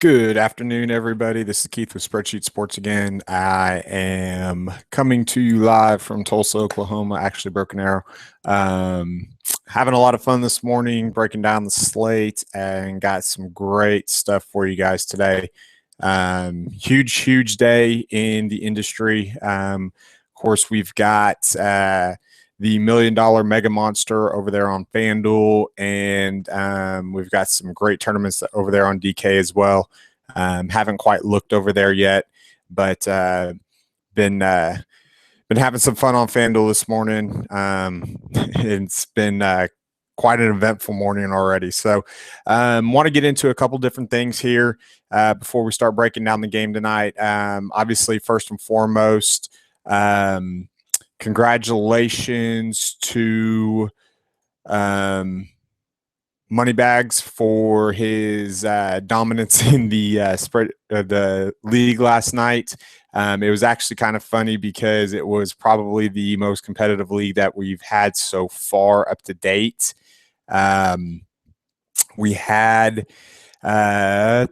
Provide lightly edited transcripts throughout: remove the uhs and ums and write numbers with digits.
Good afternoon, everybody. This is Keith with Spreadsheet Sports again. I am coming to you live from Tulsa, Oklahoma, actually Broken Arrow. Having a lot of fun this morning, breaking down the slate, and got some great stuff for you guys today. Huge day in the industry. Of course, we've got the $1 million mega monster over there on FanDuel, and we've got some great tournaments over there on DK as well. Haven't quite looked over there yet, but been having some fun on FanDuel this morning. It's been quite an eventful morning already. So want to get into a couple different things here before we start breaking down the game tonight. Obviously, first and foremost, congratulations to Moneybags for his dominance in the spread of the league last night. It was actually kind of funny because it was probably the most competitive league that we've had so far up to date. We had the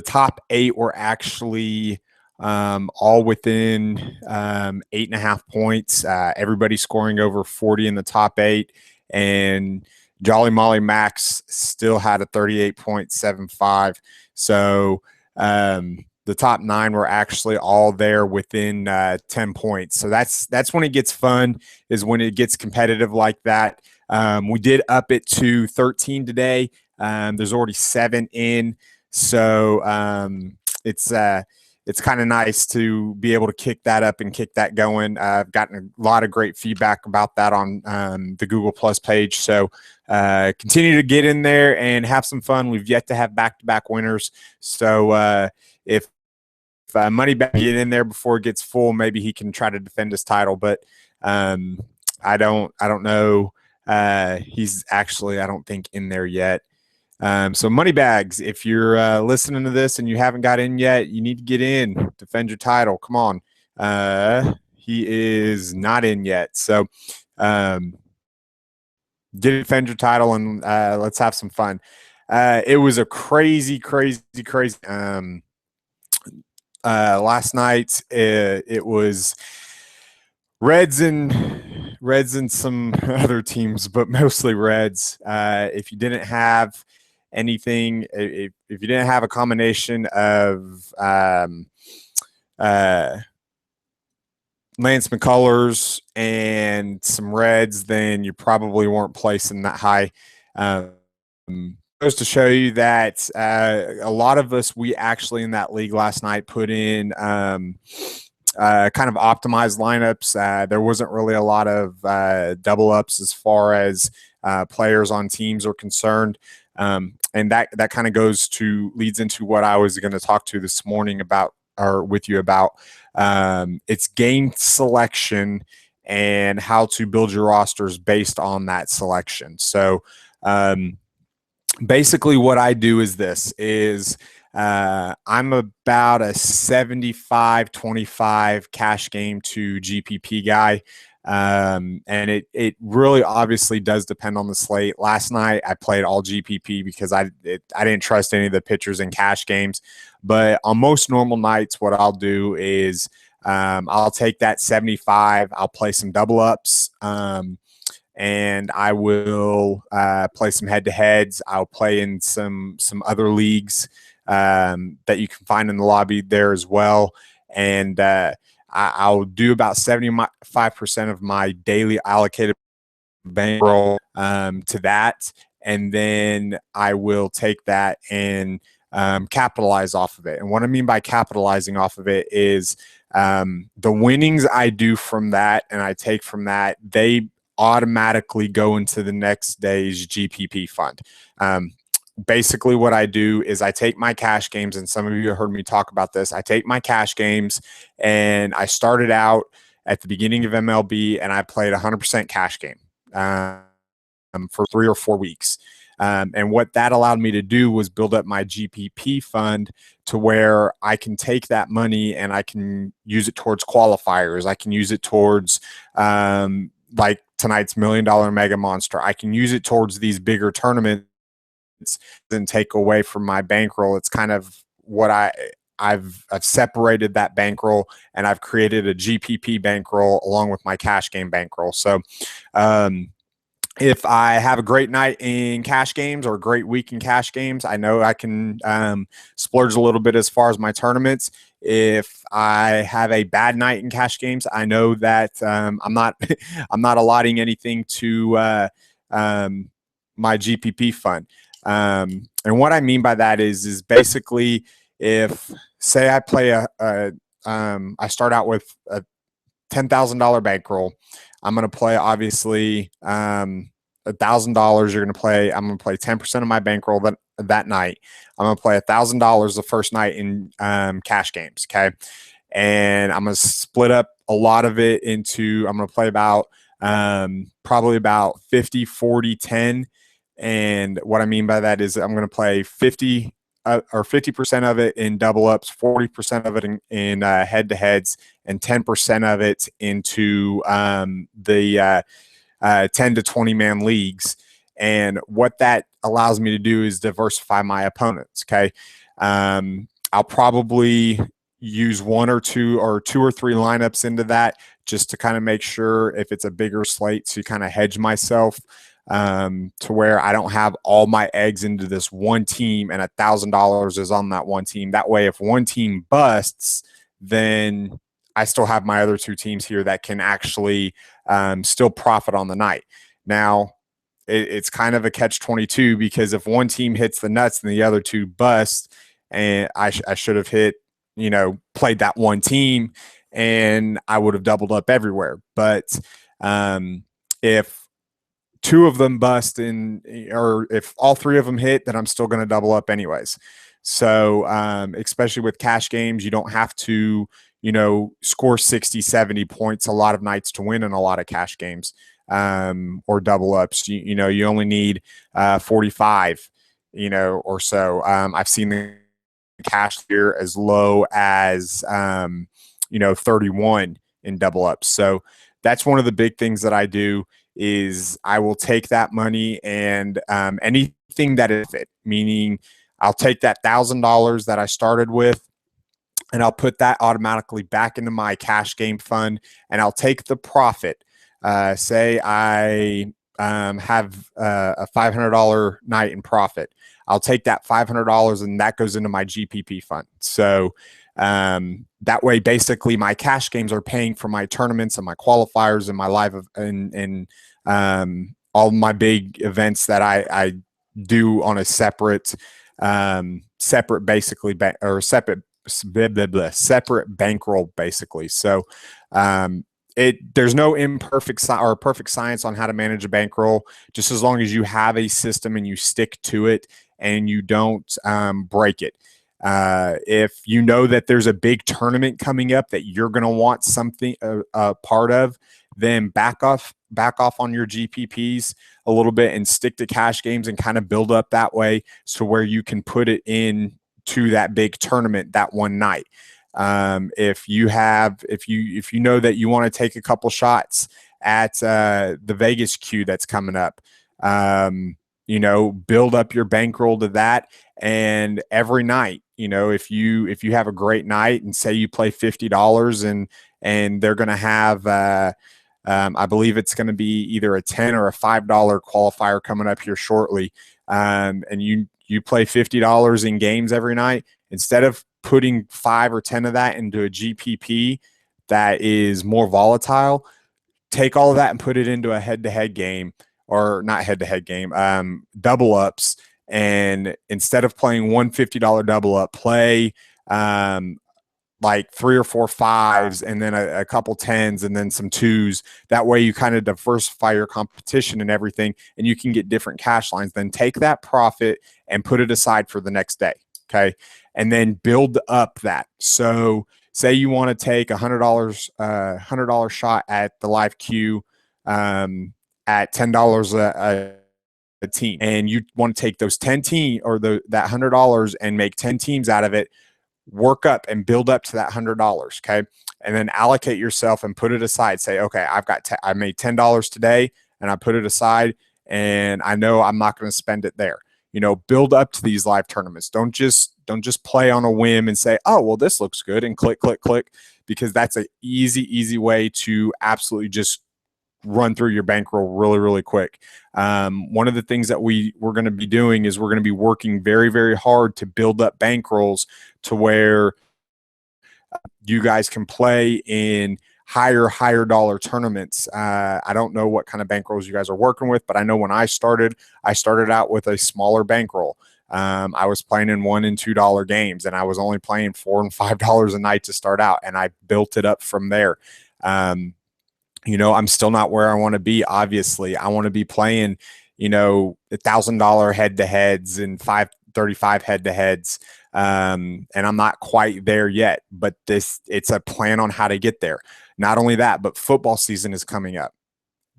top 8 were actually all within 8.5 points. Everybody scoring over 40 in the top 8, and Jolly Molly Max still had a 38.75. So the top 9 were actually all there within 10 points. So that's when it gets fun, is when it gets competitive like that. We did up it to 13 today. There's already 7 in. So it's kind of nice to be able to kick that up and kick that going. I've gotten a lot of great feedback about that on the Google Plus page. So continue to get in there and have some fun. We've yet to have back-to-back winners. So if Moneybag get in there before it gets full, maybe he can try to defend his title. But I don't know. He's actually, I don't think, in there yet. So Moneybags, if you're listening to this and you haven't got in yet, you need to get in, defend your title. Come on. He is not in yet. So defend your title and let's have some fun. It was a crazy. Last night it was Reds and some other teams, but mostly Reds. If you didn't have anything, if you didn't have a combination of Lance McCullers and some Reds, then you probably weren't placing that high. Goes to show you that a lot of us, we actually in that league last night put in kind of optimized lineups. There wasn't really a lot of double ups as far as players on teams are concerned. And that kind of leads into what I was going to talk to this morning about, or with you about. It's game selection and how to build your rosters based on that selection. So basically what I do is this is I'm about a 75-25 cash game to GPP guy. And it really obviously does depend on the slate. Last night I played all GPP because I didn't trust any of the pitchers in cash games. But on most normal nights, what I'll do is I'll take that 75. I'll play some double ups. And I will play some head-to-heads. I'll play in some other leagues that you can find in the lobby there as well. And I'll do about 75% of my daily allocated bankroll to that. And then I will take that and capitalize off of it. And what I mean by capitalizing off of it is the winnings I do from that and I take from that, they automatically go into the next day's GPP fund. Basically what I do is I take my cash games, and some of you heard me talk about this. I take my cash games and I started out at the beginning of MLB and I played 100% cash game for 3 or 4 weeks. And what that allowed me to do was build up my GPP fund to where I can take that money and I can use it towards qualifiers. I can use it towards like tonight's $1 million mega monster. I can use it towards these bigger tournaments doesn't take away from my bankroll. It's kind of what I've separated that bankroll, and I've created a GPP bankroll along with my cash game bankroll. So if I have a great night in cash games or a great week in cash games, I know I can splurge a little bit as far as my tournaments. If I have a bad night in cash games, I know that I'm not I'm not allotting anything to my GPP fund. And what I mean by that is basically, if say I play I start out with a $10,000 bankroll. I'm going to play obviously $1,000. You're going to play. I'm going to play 10% of my bankroll that night. I'm going to play $1,000 the first night in cash games. Okay, and I'm going to split up a lot of it into. I'm going to play about probably about 50, 40, 10. And what I mean by that is I'm going to play 50 or 50% of it in double ups, 40% of it in head to heads, and 10% of it into the 10 to 20 man leagues. And what that allows me to do is diversify my opponents. Okay. I'll probably use one or two or three lineups into that just to kind of make sure if it's a bigger slate to kind of hedge myself to where I don't have all my eggs into this one team and $1,000 is on that one team. That way, if one team busts, then I still have my other two teams here that can actually still profit on the night. Now, it's kind of a catch-22 because if one team hits the nuts and the other two bust, and I should have played that one team and I would have doubled up everywhere. But if two of them bust or if all three of them hit, then I'm still going to double up anyways. So especially with cash games, you don't have to, score 60, 70 points a lot of nights to win in a lot of cash games or double ups. You only need 45, or so. I've seen the cash here as low as, 31 in double ups. So that's one of the big things that I do is I will take that money and anything that is it, meaning I'll take that $1,000 that I started with and I'll put that automatically back into my cash game fund and I'll take the profit. Say I have a $500 night in profit. I'll take that $500 and that goes into my GPP fund. So that way, basically, my cash games are paying for my tournaments and my qualifiers and my live and all my big events that I do on a separate basically separate bankroll basically. So there's no imperfect or perfect science on how to manage a bankroll. Just as long as you have a system and you stick to it and you don't break it. If you know that there's a big tournament coming up that you're going to want something a part of, then back off on your GPPs a little bit and stick to cash games and kind of build up that way so where you can put it in to that big tournament that one night. If you know that you want to take a couple shots at the Vegas queue that's coming up, build up your bankroll to that. And every night, if you have a great night and say you play $50 and they're going to have, I believe it's going to be either a $10 or a $5 qualifier coming up here shortly. And you play $50 in games every night, instead of putting 5 or 10 of that into a GPP that is more volatile, take all of that and put it into a head-to-head game, or not head-to-head game, double ups. And instead of playing one $50 double up, play like 3 or 4 5s and then a couple 10s and then some 2s. That way you kind of diversify your competition and everything, and you can get different cash lines. Then take that profit and put it aside for the next day. Okay. And then build up that. So say you want to take $100 shot at the live queue at $10 a team, and you want to take those 10 team or that $100 and make 10 teams out of it. Work up and build up to that $100. Okay. And then allocate yourself and put it aside. Say, okay, I made $10 today and I put it aside and I know I'm not going to spend it there. build up to these live tournaments. Don't just play on a whim and say, oh, well, this looks good, and click, click, click, because that's an easy way to absolutely just run through your bankroll really, really quick. One of the things that we're going to be doing is we're going to be working very, very hard to build up bankrolls to where you guys can play in higher dollar tournaments. I don't know what kind of bankrolls you guys are working with, but I know when I started out with a smaller bankroll. I was playing in $1 and $2 games, and I was only playing $4 and $5 a night to start out, and I built it up from there. I'm still not where I want to be. Obviously, I want to be playing, $1,000 head-to-heads and $535 head-to-heads. And I'm not quite there yet, but it's a plan on how to get there. Not only that, but football season is coming up.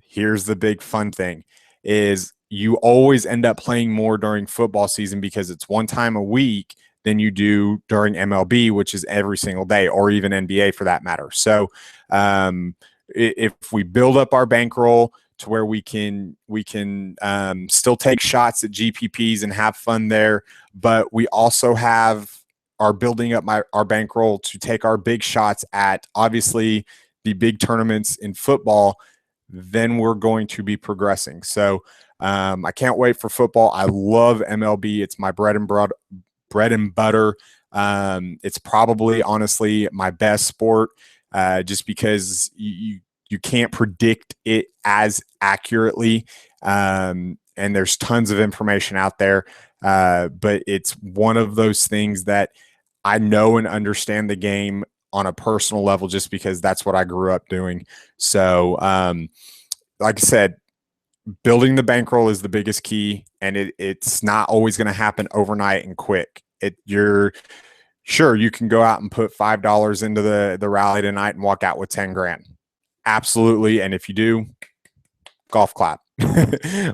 Here's the big fun thing is you always end up playing more during football season because it's one time a week than you do during MLB, which is every single day, or even NBA for that matter. So if we build up our bankroll to where we can still take shots at GPPs and have fun there, but we also are building up our bankroll to take our big shots at obviously the big tournaments in football, then we're going to be progressing. So I can't wait for football. I love MLB. It's my bread and butter. It's probably honestly my best sport, just because you can't predict it as accurately. And there's tons of information out there. But it's one of those things that I know and understand the game on a personal level just because that's what I grew up doing. So, like I said, building the bankroll is the biggest key, and it's not always going to happen overnight and quick. Sure, you can go out and put $5 into the rally tonight and walk out with 10 grand. Absolutely. And if you do, golf clap.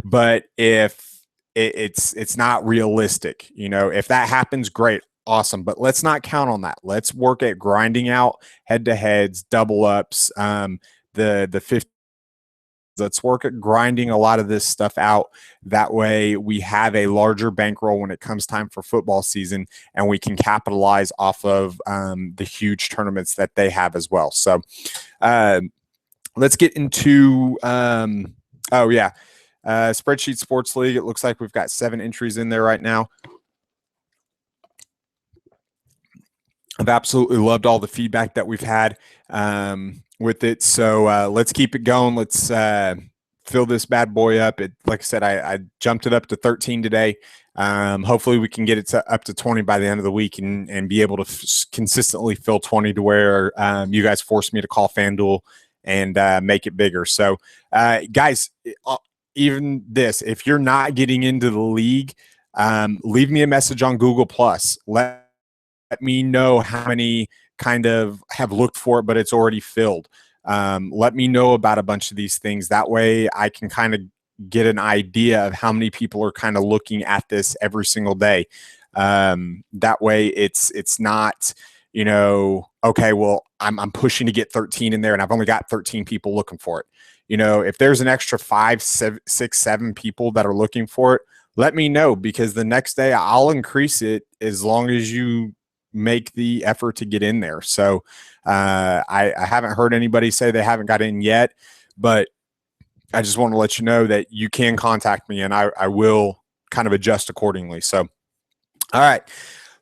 But if it's not realistic, if that happens, great, awesome. But let's not count on that. Let's work at grinding out head-to-heads, double ups, the 50. Let's work at grinding a lot of this stuff out. That way we have a larger bankroll when it comes time for football season, and we can capitalize off of the huge tournaments that they have as well. So let's get into Spreadsheet Sports League. It looks like we've got 7 entries in there right now. I've absolutely loved all the feedback that we've had with it. So let's keep it going. Let's fill this bad boy up. Like I said, I jumped it up to 13 today. Hopefully we can get it up to 20 by the end of the week and be able to consistently fill 20 to where you guys force me to call FanDuel and make it bigger. So guys, even this, if you're not getting into the league, leave me a message on Google+. Let me know how many kind of have looked for it, but it's already filled. Let me know about a bunch of these things. That way I can kind of get an idea of how many people are kind of looking at this every single day. That way it's not, okay, well, I'm pushing to get 13 in there and I've only got 13 people looking for it. If there's an extra 5, 6, 7 people that are looking for it, let me know, because the next day I'll increase it as long as you make the effort to get in there. So I haven't heard anybody say they haven't got in yet, but I just want to let you know that you can contact me and I will kind of adjust accordingly. So, all right,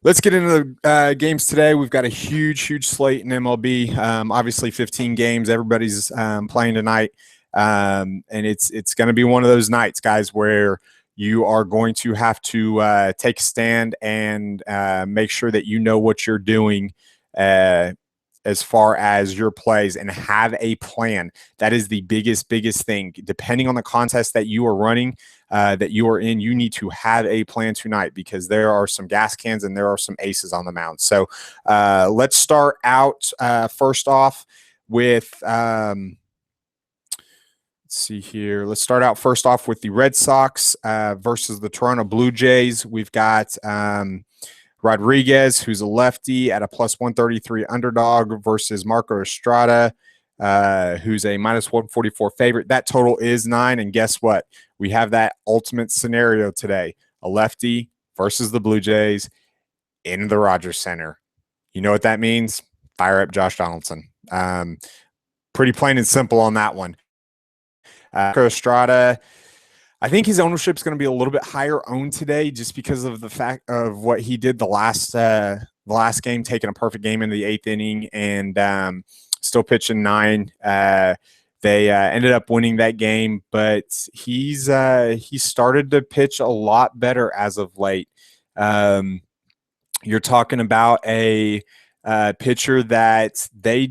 let's get into the games today. We've got a huge slate in MLB. Obviously 15 games. Everybody's playing tonight. And it's going to be one of those nights, guys, where you are going to have to take a stand and make sure that you know what you're doing as far as your plays, and have a plan. That is the biggest thing. Depending on the contest that you are running, that you are in, you need to have a plan tonight, because there are some gas cans and there are some aces on the mound. So let's start out first off with let's see here. Let's start out first off with the Red Sox versus the Toronto Blue Jays. We've got Rodriguez, who's a lefty, at a plus 133 underdog, versus Marco Estrada, who's a minus 144 favorite. That total is 9. And guess what? We have that ultimate scenario today. a lefty versus the Blue Jays in the Rogers Center. You know what that means? Fire up Josh Donaldson. Pretty plain and simple on that one. Estrada, I think his ownership is going to be a little bit higher owned today just because of the fact of what he did the last game, taking a perfect game in the 8th inning and still pitching 9. They ended up winning that game, but he started to pitch a lot better as of late. You're talking about a pitcher that they've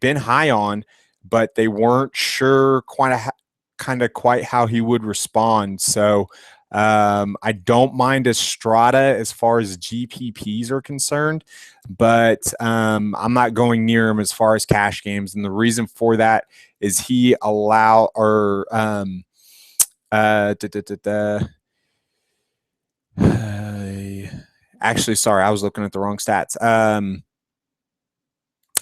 been high on, but they weren't sure quite how he would respond. So I don't mind Estrada as far as GPPs are concerned, but I'm not going near him as far as cash games. And the reason for that is he actually, sorry, I was looking at the wrong stats.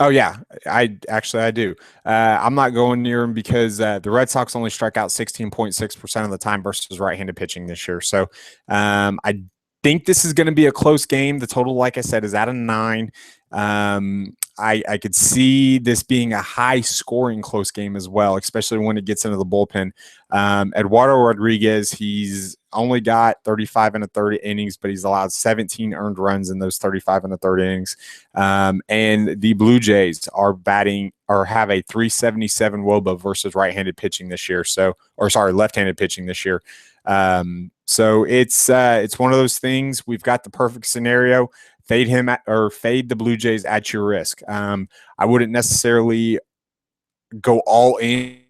Oh yeah, I do. I'm not going near him because the Red Sox only strike out 16.6% of the time versus right-handed pitching this year. So I think this is going to be a close game. The total, like I said, is at a 9. I could see this being a high-scoring close game as well, especially when it gets into the bullpen. Eduardo Rodriguez, he's only got 35 and a third innings, but he's allowed 17 earned runs in those 35 and a third innings. And the Blue Jays are have a 377 WOBA versus right-handed pitching this year. Left-handed pitching this year. So it's one of those things. We've got the perfect scenario. Fade him or fade the Blue Jays at your risk. I wouldn't necessarily go all in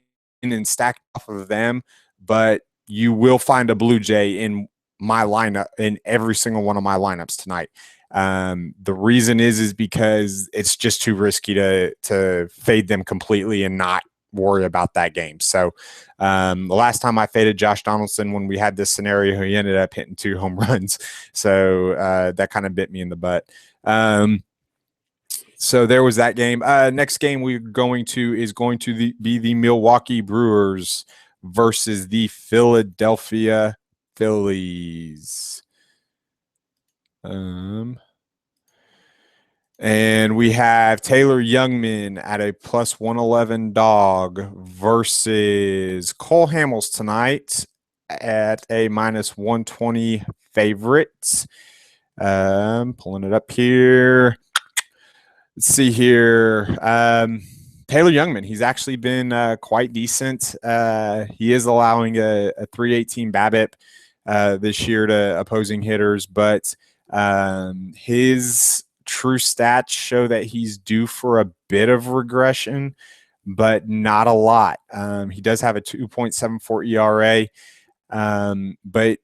and stack off of them, but you will find a Blue Jay in my lineup, in every single one of my lineups tonight. The reason is because it's just too risky to fade them completely and not worry about that game. So the last time I faded Josh Donaldson when we had this scenario, he ended up hitting 2 home runs. So that kind of bit me in the butt. So there was that game. Next game we're going to be the Milwaukee Brewers versus the Philadelphia Phillies. And we have Taylor Youngman at a plus 111 dog versus Cole Hamels tonight at a minus 120 favorite. Pulling it up here. Let's see here. Taylor Youngman, he's actually been quite decent. He is allowing a 318 BABIP this year to opposing hitters, but his true stats show that he's due for a bit of regression, but not a lot. He does have a 2.74 ERA, but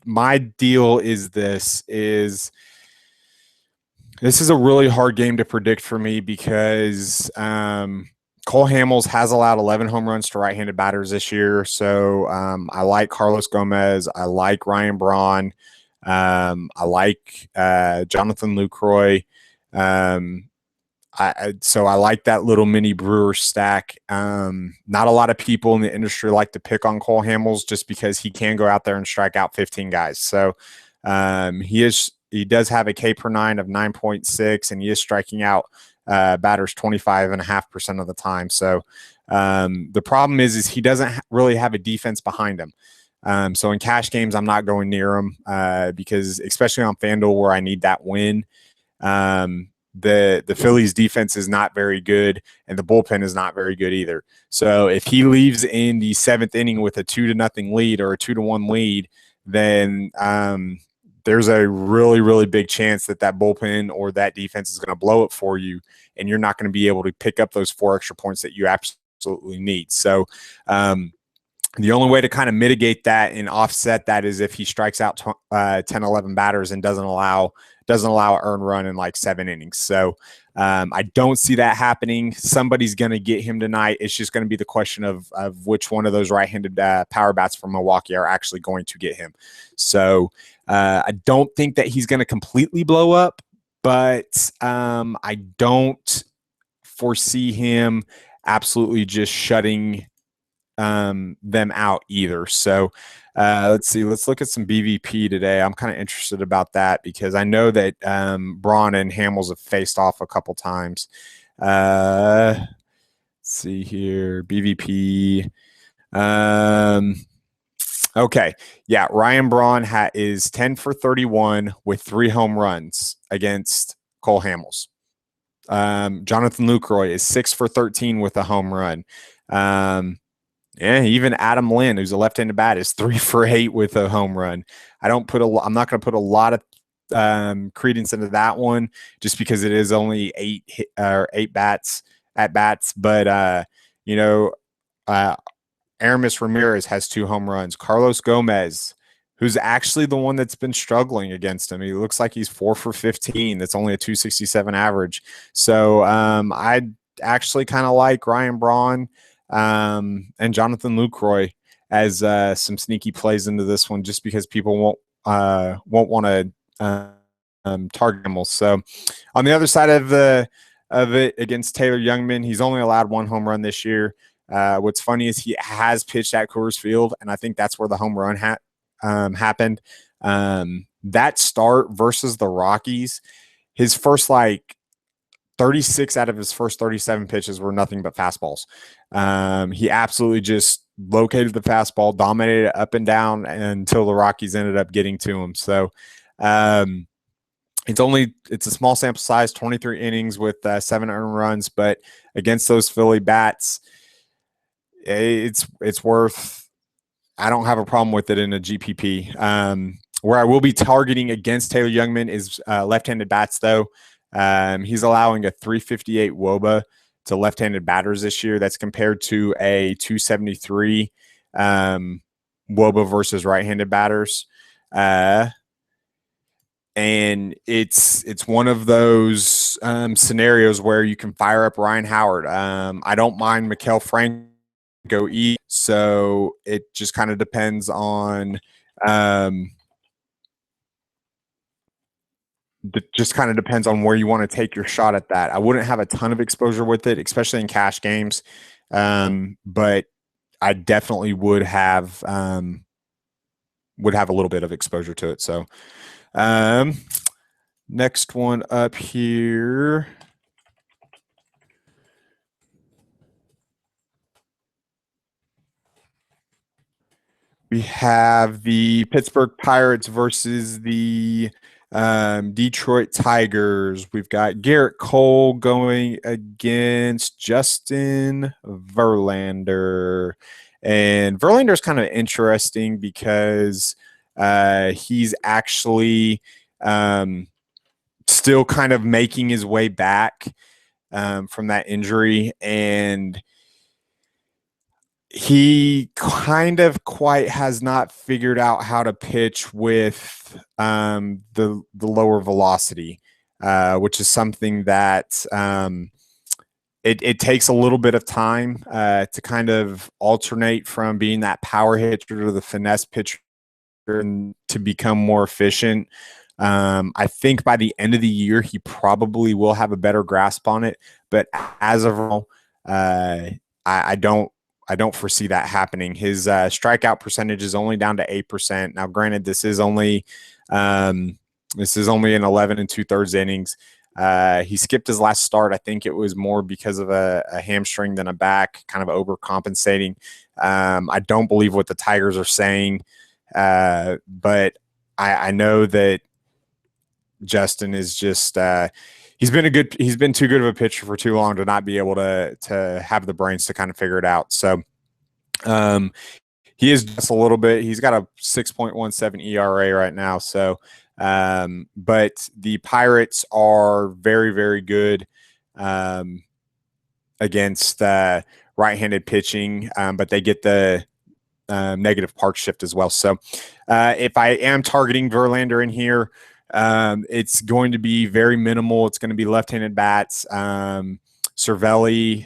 my deal is this is a really hard game to predict for me because Cole Hamels has allowed 11 home runs to right-handed batters this year. So I like Carlos Gomez. I like Ryan Braun. I like Jonathan Lucroy. So I like that little mini Brewer stack. Not a lot of people in the industry like to pick on Cole Hamels just because he can go out there and strike out 15 guys. So he does have a K per 9 of 9.6, and he is striking out batters 25.5% of the time. So the problem is he doesn't really have a defense behind him. So in cash games, I'm not going near him because especially on FanDuel where I need that win, the Phillies defense is not very good and the bullpen is not very good either. So if he leaves in the 7th inning with a 2-0 lead or a 2-1 lead, then there's a really, really big chance that bullpen or that defense is going to blow it for you, and you're not going to be able to pick up those 4 extra points that you absolutely need. So the only way to kind of mitigate that and offset that is if he strikes out 10, 11 batters and doesn't allow an earned run in like 7 innings. So I don't see that happening. Somebody's going to get him tonight. It's just going to be the question of which one of those right-handed power bats from Milwaukee are actually going to get him. So I don't think that he's going to completely blow up, but I don't foresee him absolutely just shutting them out either. So let's see. Let's look at some BVP today. I'm kind of interested about that because I know that Braun and Hamels have faced off a couple times. Let's see here. BVP. Okay. Yeah. Ryan Braun is 10 for 31 with 3 home runs against Cole Hamels. Jonathan Lucroy is 6 for 13 with a home run. Yeah, even Adam Lynn, who's a left-handed bat, is 3 for 8 with a home run. I'm not going to put a lot of credence into that one just because it is only 8 bats at bats. But Aramis Ramirez has 2 home runs. Carlos Gomez, who's actually the one that's been struggling against him. He looks like he's 4 for 15. That's only a 267 average. So I actually kind of like Ryan Braun and Jonathan Lucroy as some sneaky plays into this one, just because people won't want to target him. So on the other side of it against Taylor Youngman, he's only allowed 1 home run this year. What's funny is he has pitched at Coors Field, and I think that's where the home run happened. That start versus the Rockies, his first 36 out of his first 37 pitches were nothing but fastballs. He absolutely just located the fastball, dominated it up and down until the Rockies ended up getting to him. So it's a small sample size, 23 innings with 7 earned runs, but against those Philly bats, it's worth. I don't have a problem with it in a GPP. Where I will be targeting against Taylor Youngman is left-handed bats, though. He's allowing a 358 WOBA to left-handed batters this year. That's compared to a 273 WOBA versus right-handed batters. And it's one of those scenarios where you can fire up Ryan Howard. I don't mind Maikel Franco either, so it just kind of depends on where you want to take your shot at that. I wouldn't have a ton of exposure with it, especially in cash games, but I definitely would have a little bit of exposure to it. So next one up here. We have the Pittsburgh Pirates versus the Detroit Tigers. We've got Garrett Cole going against Justin Verlander. And Verlander is kind of interesting because he's actually still kind of making his way back from that injury. And he kind of quite has not figured out how to pitch with the lower velocity, which is something that it takes a little bit of time to kind of alternate from being that power hitter to the finesse pitcher and to become more efficient. I think by the end of the year, he probably will have a better grasp on it. But as of now, I don't foresee that happening. His strikeout percentage is only down to 8%. Now, granted, this is only in 11 2/3 innings. He skipped his last start. I think it was more because of a hamstring than a back, kind of overcompensating. I don't believe what the Tigers are saying, but I know that Justin is just he's been too good of a pitcher for too long to not be able to have the brains to kind of figure it out. So he is just a little bit. He's got a 6.17 ERA right now. So, but the Pirates are very, very good against right-handed pitching, but they get the negative park shift as well. So, if I am targeting Verlander in here, it's going to be very minimal. It's going to be left-handed bats. Cervelli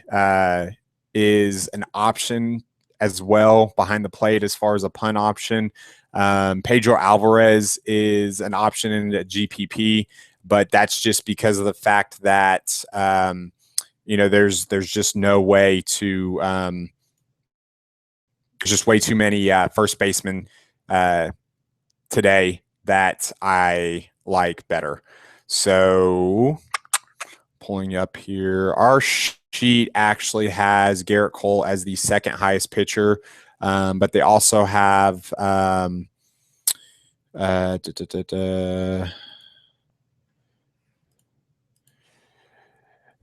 is an option as well behind the plate as far as a punt option. Pedro Alvarez is an option in the GPP, but that's just because of the fact that there's just no way to just way too many first basemen today that I like better. So pulling up here, our sheet actually has Garrett Cole as the second highest pitcher, but they also have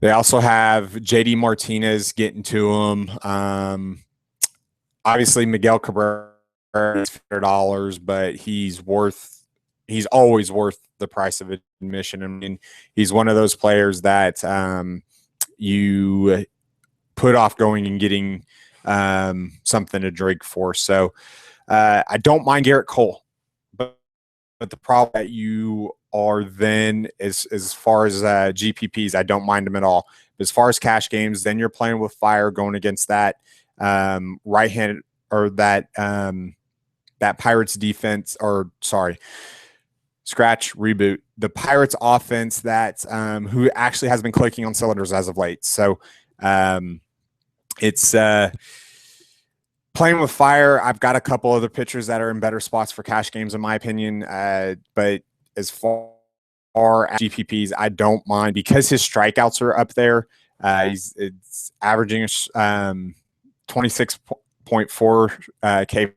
they also have JD Martinez getting to him. Obviously, Miguel Cabrera is $100, but he's always worth the price of admission. I mean, he's one of those players that you put off going and getting something to drink for. So I don't mind Garrett Cole, but the problem that you are then as far as GPPs, I don't mind them at all. But as far as cash games, then you're playing with fire going against that right-handed or that Pirates defense, or sorry, scratch, reboot, the Pirates offense that who actually has been clicking on cylinders as of late. So it's playing with fire. I've got a couple other pitchers that are in better spots for cash games, in my opinion. But as far as GPPs, I don't mind because his strikeouts are up there. It's averaging 26.4 K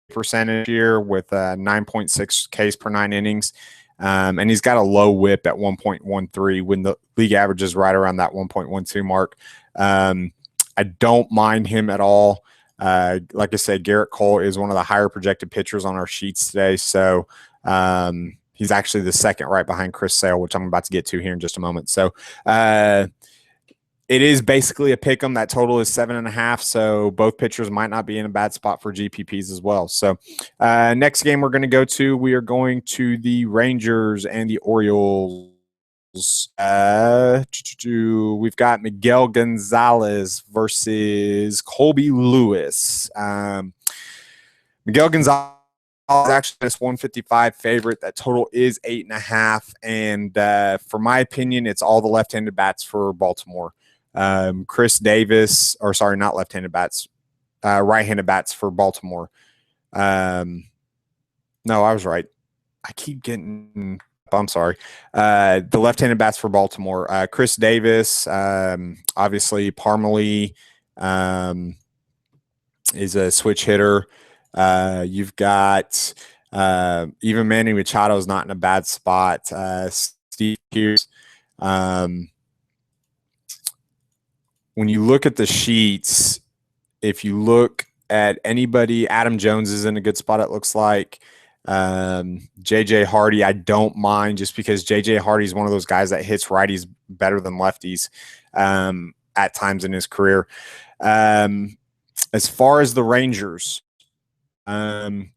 percentage here with 9.6 Ks per 9 innings. And he's got a low whip at 1.13 when the league average is right around that 1.12 mark. I don't mind him at all. Like I said, Garrett Cole is one of the higher projected pitchers on our sheets today. So he's actually the second right behind Chris Sale, which I'm about to get to here in just a moment. So it is basically a pick 'em. That total is 7.5. So both pitchers might not be in a bad spot for GPPs as well. So next game we're going to go to, we are going to the Rangers and the Orioles. We've got Miguel Gonzalez versus Colby Lewis. Miguel Gonzalez is actually this 155 favorite. That total is 8.5. And for my opinion, it's all the left-handed bats for Baltimore. Chris Davis, or sorry, not left-handed bats, right-handed bats for Baltimore. No, I was right. I keep getting, I'm sorry. The left-handed bats for Baltimore. Chris Davis, obviously Parmalee is a switch hitter. You've got even Manny Machado is not in a bad spot. Steve Pierce. When you look at the sheets, if you look at anybody, Adam Jones is in a good spot, it looks like. JJ Hardy, I don't mind, just because JJ Hardy is one of those guys that hits righties better than lefties at times in his career. As far as the Rangers, I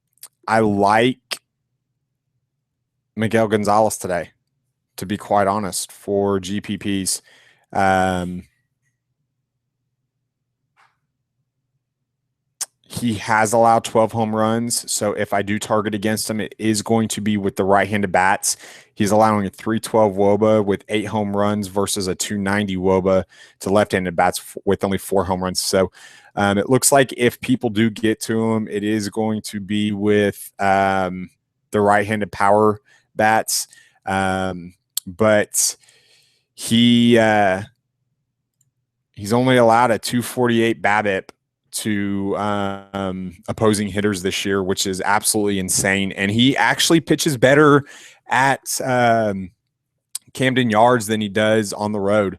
like Miguel Gonzalez today, to be quite honest, for GPPs. He has allowed 12 home runs, so if I do target against him, it is going to be with the right-handed bats. He's allowing a 312 WOBA with 8 home runs versus a 290 WOBA to left-handed bats with only 4 home runs. So it looks like if people do get to him, it is going to be with the right-handed power bats. But he's only allowed a 248 BABIP to opposing hitters this year, which is absolutely insane. And he actually pitches better at Camden Yards than he does on the road.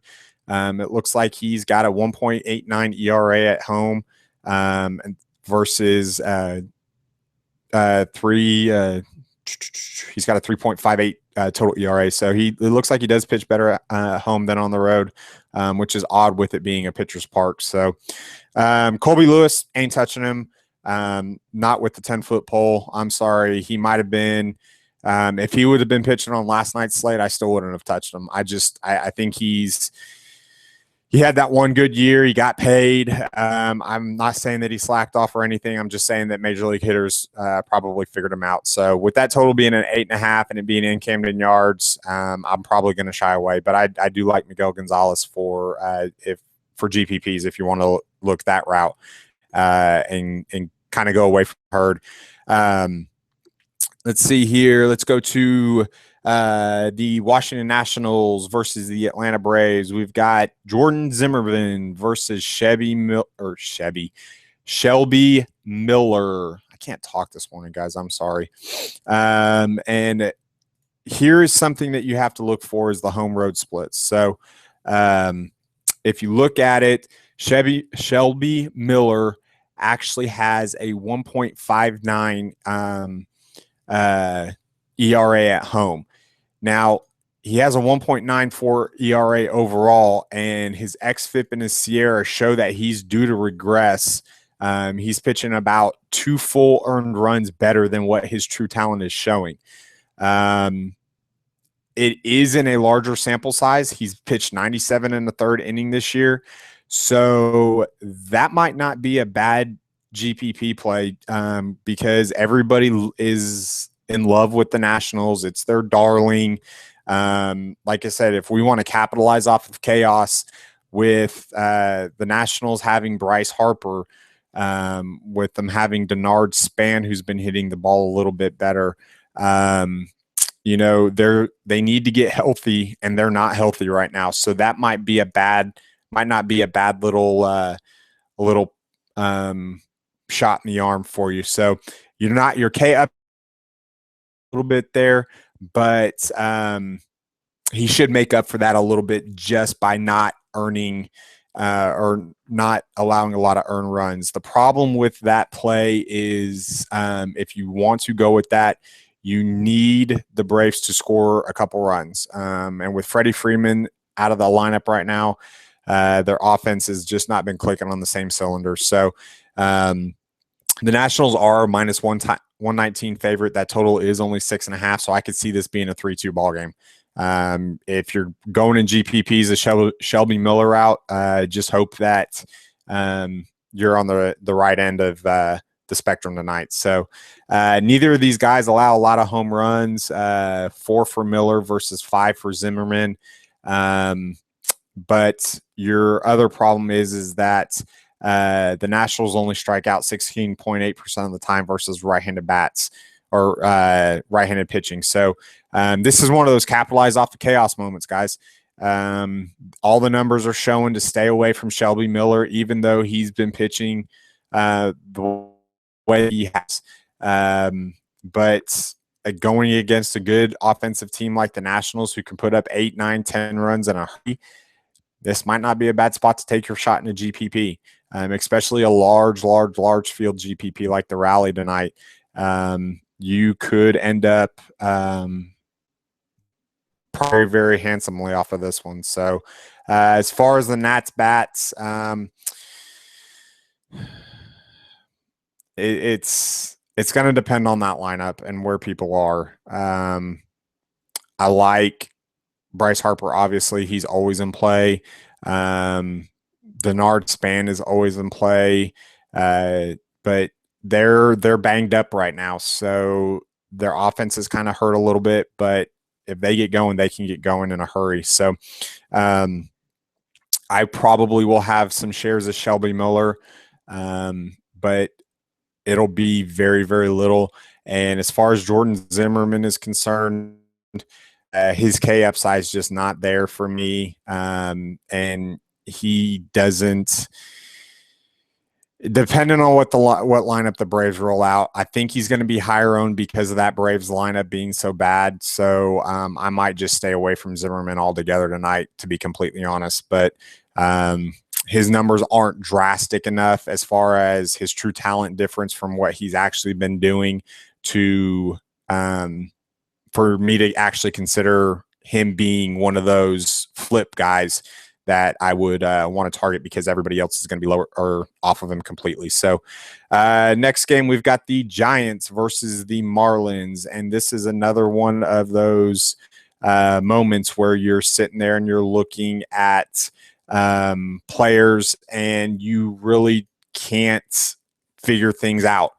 It looks like he's got a 1.89 ERA at home versus he's got a 3.58 total ERA. So it looks like he does pitch better at home than on the road, which is odd with it being a pitcher's park. So Colby Lewis, ain't touching him. Not with the 10-foot pole. I'm sorry. He might have been, if he would have been pitching on last night's slate, I still wouldn't have touched him. I think he had that one good year. He got paid. I'm not saying that he slacked off or anything. I'm just saying that major league hitters probably figured him out. So with that total being an 8.5 and it being in Camden Yards, I'm probably going to shy away. But I do like Miguel Gonzalez for GPPs if you want to look that route and kind of go away from Hurd. Let's see here. Let's go to the Washington Nationals versus the Atlanta Braves. We've got Jordan Zimmerman versus Shelby Miller. I can't talk this morning, guys. I'm sorry. And here is something that you have to look for is the home road splits. So if you look at it, Shelby Miller actually has a 1.59 ERA at home. Now, he has a 1.94 ERA overall, and his xFIP and his Sierra show that he's due to regress. He's pitching about 2 full earned runs better than what his true talent is showing. It is in a larger sample size. He's pitched 97 in the third inning this year. So that might not be a bad GPP play because everybody is in love with the Nationals. It's their darling. Like I said, if we want to capitalize off of chaos with the Nationals having Bryce Harper, with them having Denard Span, who's been hitting the ball a little bit better, they need to get healthy, and they're not healthy right now. So that might not be a bad little shot in the arm for you. So you're K up a little bit there, but he should make up for that a little bit just by not earning or not allowing a lot of earned runs. The problem with that play is if you want to go with that, you need the Braves to score a couple runs. And with Freddie Freeman out of the lineup right now, their offense has just not been clicking on the same cylinders. So the Nationals are minus 119 favorite. That total is only 6.5. So I could see this being a 3-2 ball game. If you're going in GPPs, a Shelby Miller route, just hope that you're on the right end of the spectrum tonight. So neither of these guys allow a lot of home runs, 4 for Miller versus 5 for Zimmerman. But your other problem is that the Nationals only strike out 16.8% of the time versus right-handed bats or right-handed pitching. So this is one of those capitalize off the chaos moments, guys. All the numbers are showing to stay away from Shelby Miller, even though he's been pitching the way he has. But going against a good offensive team like the Nationals, who can put up 8, 9, 10 runs in a hurry, this might not be a bad spot to take your shot in a GPP, especially a large field GPP like the Rally tonight. You could end up very, very handsomely off of this one. So as far as the Nats bats, it's going to depend on that lineup and where people are. I like Bryce Harper. Obviously, he's always in play. Denard Span is always in play, but they're banged up right now, so their offense is kind of hurt a little bit. But if they get going, they can get going in a hurry. So I probably will have some shares of Shelby Miller, but it'll be very, very little. And as far as Jordan Zimmerman is concerned, his K upside is just not there for me. And he doesn't, depending on what lineup the Braves roll out, I think he's going to be higher owned because of that Braves lineup being so bad. So I might just stay away from Zimmerman altogether tonight, to be completely honest. But his numbers aren't drastic enough as far as his true talent difference from what he's actually been doing to for me to actually consider him being one of those flip guys that I would want to target, because everybody else is going to be lower or off of him completely. So next game, we've got the Giants versus the Marlins. And this is another one of those moments where you're sitting there and you're looking at players and you really can't figure things out.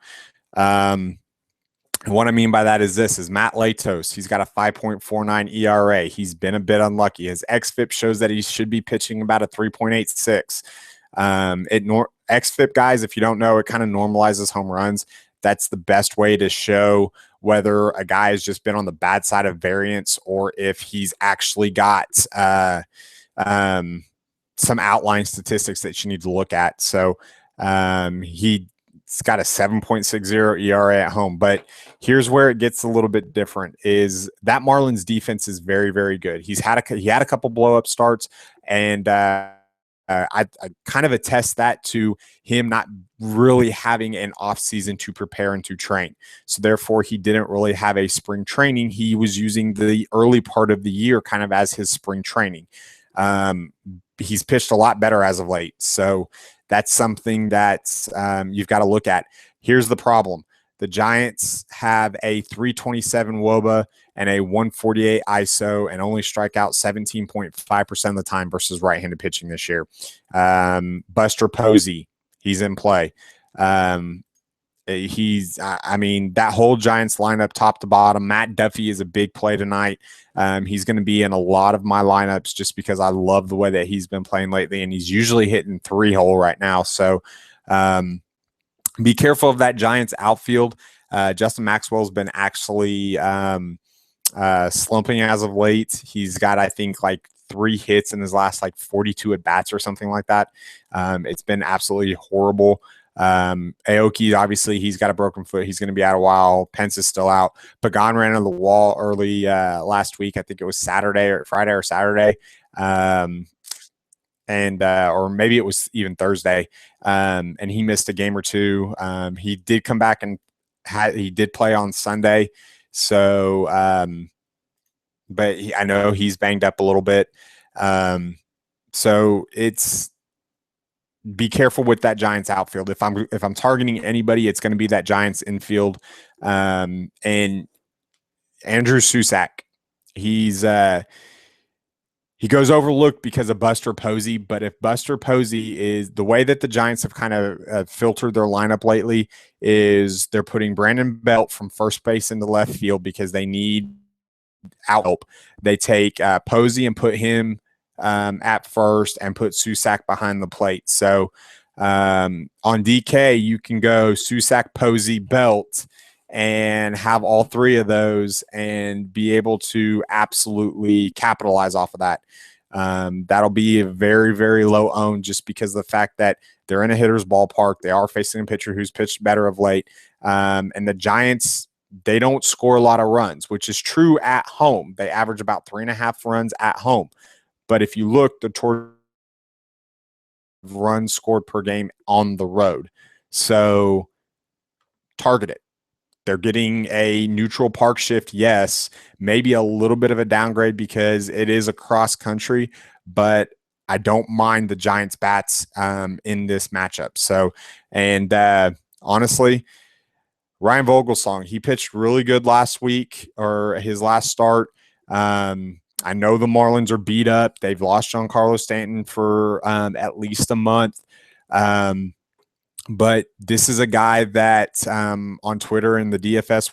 And what I mean by that is Matt Latos. He's got a 5.49 ERA. He's been a bit unlucky. His xFIP shows that he should be pitching about a 3.86. XFIP, guys, if you don't know, it kind of normalizes home runs. That's the best way to show whether a guy has just been on the bad side of variance or if he's actually got some outline statistics that you need to look at. So he's got a 7.60 ERA at home. But here's where it gets a little bit different: is that Marlins defense is very, very good. He had a couple blow up starts, and I kind of attest that to him not really having an off season to prepare and to train. So therefore, he didn't really have a spring training. He was using the early part of the year kind of as his spring training. He's pitched a lot better as of late. So that's something that you've got to look at. Here's the problem. The Giants have a 327 WOBA and a 148 ISO and only strike out 17.5% of the time versus right-handed pitching this year. Buster Posey, he's in play. I mean, that whole Giants lineup top to bottom. Matt Duffy is a big play tonight. He's going to be in a lot of my lineups just because I love the way that he's been playing lately, and he's usually hitting 3-hole right now. So be careful of that Giants outfield. Justin Maxwell's been actually slumping as of late. He's got, I think, like 3 hits in his last 42 at bats or something like that. It's been absolutely horrible. Aoki, obviously, he's got a broken foot. He's going to be out a while. Pence is still out. Pagan ran into the wall early last week. I think it was Friday or Saturday. Or maybe it was even Thursday. And he missed a game or two. He did come back and he did play on Sunday. So, but I know he's banged up a little bit. So be careful with that Giants outfield. If I'm targeting anybody, it's going to be that Giants infield. And Andrew Susac, he goes overlooked because of Buster Posey. But if Buster Posey is the way that the Giants have kind of filtered their lineup lately, is they're putting Brandon Belt from first base into left field because they need out help. They take Posey and put him at first and put Susac behind the plate. So on DK, you can go Susac, Posey, Belt, and have all 3 of those and be able to absolutely capitalize off of that. That'll be a very, very low own just because of the fact that they're in a hitter's ballpark. They are facing a pitcher who's pitched better of late. And the Giants, they don't score a lot of runs, which is true at home. They average about 3.5 runs at home. But if you look, the total runs scored per game on the road. So target it. They're getting a neutral park shift, yes, maybe a little bit of a downgrade because it is a cross country, but I don't mind the Giants bats in this matchup. So, and honestly, Ryan Vogelsong, he pitched really good last week or his last start. I know the Marlins are beat up. They've lost Giancarlo Stanton for at least a month. But this is a guy that on Twitter in the DFS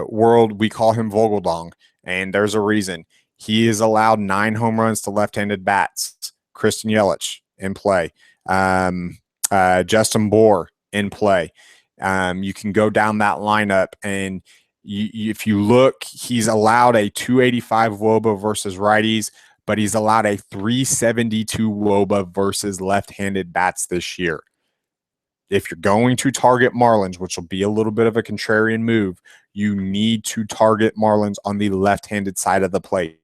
world, we call him Vogeldong, and there's a reason. He has allowed 9 home runs to left-handed bats. Christian Yelich in play. Justin Bour in play. You can go down that lineup, and if you look, he's allowed a 285 WOBA versus righties, but he's allowed a 372 WOBA versus left-handed bats this year. If you're going to target Marlins, which will be a little bit of a contrarian move, you need to target Marlins on the left-handed side of the plate.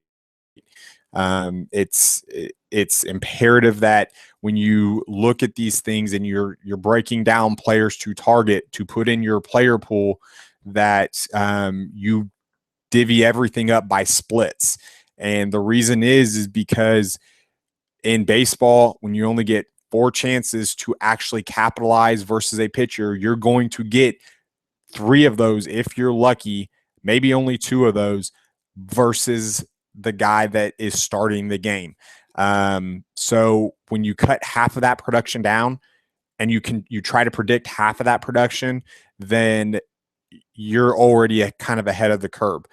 It's imperative that when you look at these things and you're breaking down players to target, to put in your player pool, that you divvy everything up by splits. And the reason is because in baseball, when you only get 4 chances to actually capitalize versus a pitcher, you're going to get 3 of those if you're lucky, maybe only 2 of those versus the guy that is starting the game. So when you cut half of that production down and you try to predict half of that production, then you're already kind of ahead of the curve.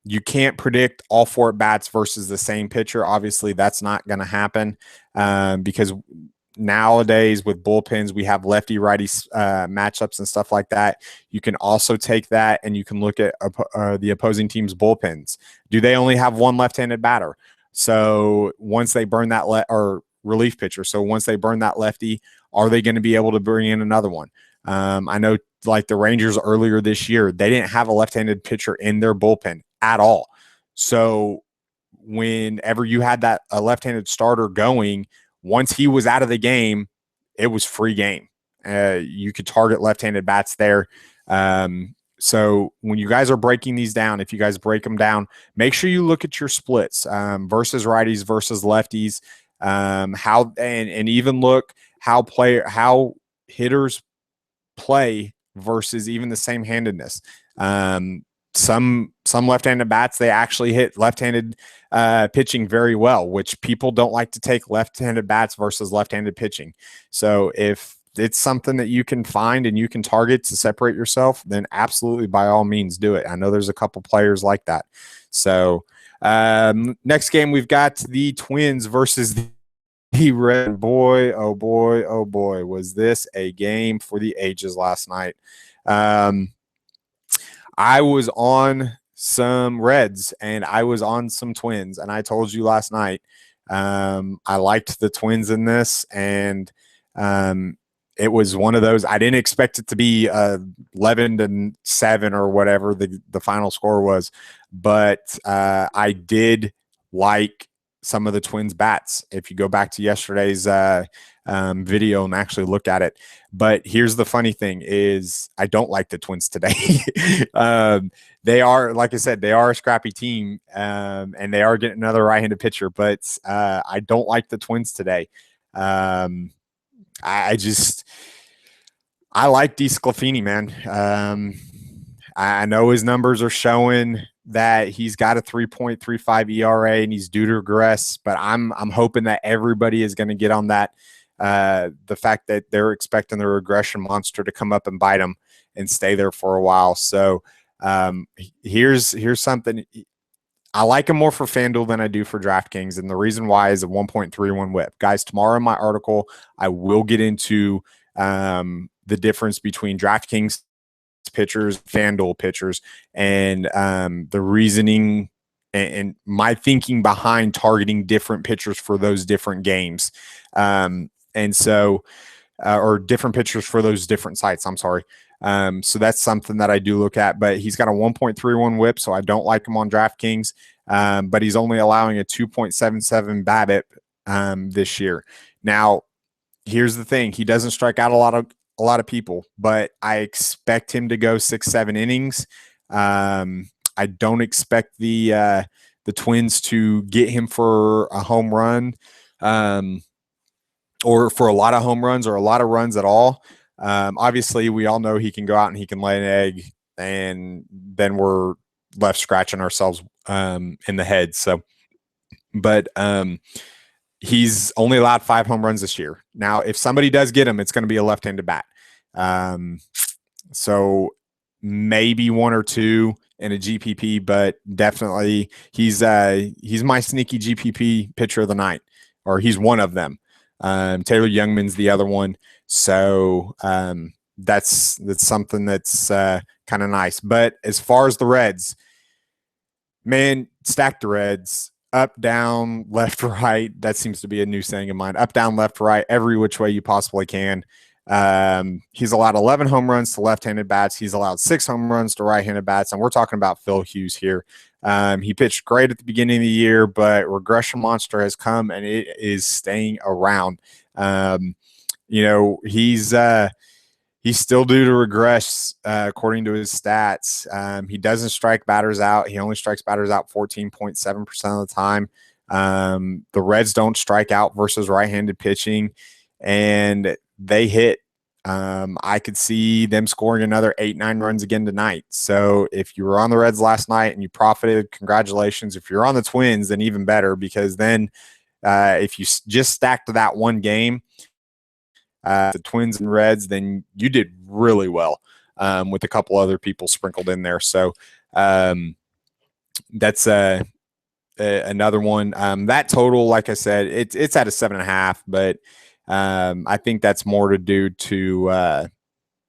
You can't predict all 4 at bats versus the same pitcher. Obviously, that's not going to happen because nowadays with bullpens, we have lefty righty matchups and stuff like that. You can also take that and you can look at the opposing team's bullpens. Do they only have one left-handed batter? So once they burn that or relief pitcher, so once they burn that lefty, are they going to be able to bring in another one? I know, like the Rangers earlier this year, they didn't have a left-handed pitcher in their bullpen at all. So whenever you had a left-handed starter going, once he was out of the game, it was free game. You could target left-handed bats there. So when you guys are breaking these down, if you guys break them down, make sure you look at your splits versus righties versus lefties. And even look how hitters play versus even the same handedness. Some left-handed bats, they actually hit left-handed pitching very well, which people don't like to take left-handed bats versus left-handed pitching. So if it's something that you can find and you can target to separate yourself, then absolutely by all means do it. I know there's a couple players like that. So next game, we've got the Twins versus the Red. Boy, oh boy, oh boy, was this a game for the ages last night. I was on some Reds and I was on some Twins, and I told you last night I liked the Twins in this, and it was one of those. I didn't expect it to be 11-7 or whatever the final score was, but I did like some of the Twins bats. If you go back to yesterday's video and actually look at it. But here's the funny thing is I don't like the Twins today. They are, like I said, they are a scrappy team, and they are getting another right-handed pitcher, but I don't like the Twins today. I like DeSclafani, man. I know his numbers are showing that he's got a 3.35 ERA and he's due to regress, but I'm hoping that everybody is going to get on that. The fact that they're expecting the regression monster to come up and bite them and stay there for a while. So here's something. I like him more for FanDuel than I do for DraftKings, and the reason why is a 1.31 whip. Guys, tomorrow in my article, I will get into the difference between DraftKings pitchers, FanDuel pitchers, and the reasoning and my thinking behind targeting different pitchers for those different games. Or different pitchers for those different sites. I'm sorry. So that's something that I do look at, but he's got a 1.31 whip, so I don't like him on DraftKings. But he's only allowing a 2.77 BABIP this year. Now, here's the thing: he doesn't strike out a lot of people, but I expect him to go 6-7 innings. I don't expect the Twins to get him for a home run, or for a lot of home runs or a lot of runs at all. Obviously, we all know he can go out and he can lay an egg, and then we're left scratching ourselves in the head. So, but he's only allowed 5 home runs this year. Now, if somebody does get him, it's going to be a left-handed bat. So maybe 1 or 2 in a GPP, but definitely he's my sneaky GPP pitcher of the night, or he's one of them. Taylor Youngman's the other one. So that's something that's kind of nice. But as far as the Reds, man, stack the Reds. Up, down, left, right. That seems to be a new saying of mine. Up, down, left, right, every which way you possibly can. He's allowed 11 home runs to left-handed bats. He's allowed 6 home runs to right-handed bats. And we're talking about Phil Hughes here. He pitched great at the beginning of the year, but regression monster has come and it is staying around. He's still due to regress according to his stats. He doesn't strike batters out. He only strikes batters out 14.7% of the time. The Reds don't strike out versus right-handed pitching, and they hit. I could see them scoring another 8-9 runs again tonight. So if you were on the Reds last night and you profited, congratulations. If you're on the Twins, then even better, because then if you just stacked that one game, the Twins and Reds, then you did really well with a couple other people sprinkled in there. So that's another one. That total, like I said, it's at a 7.5, but I think that's more to do to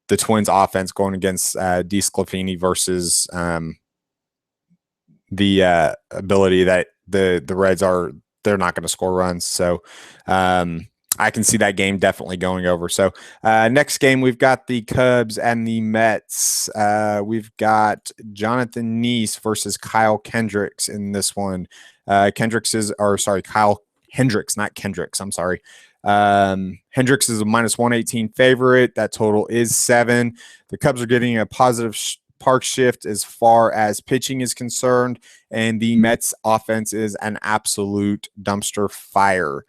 the Twins offense going against DeSclafani versus the ability that the Reds they're not going to score runs. So I can see that game definitely going over. So next game, we've got the Cubs and the Mets. We've got Jonathan Neese versus Kyle Kendricks in this one. Kyle Hendricks, not Kendricks. I'm sorry. Hendricks is a -118 favorite. That total is 7. The Cubs are getting a positive park shift as far as pitching is concerned, and the Mets offense is an absolute dumpster fire.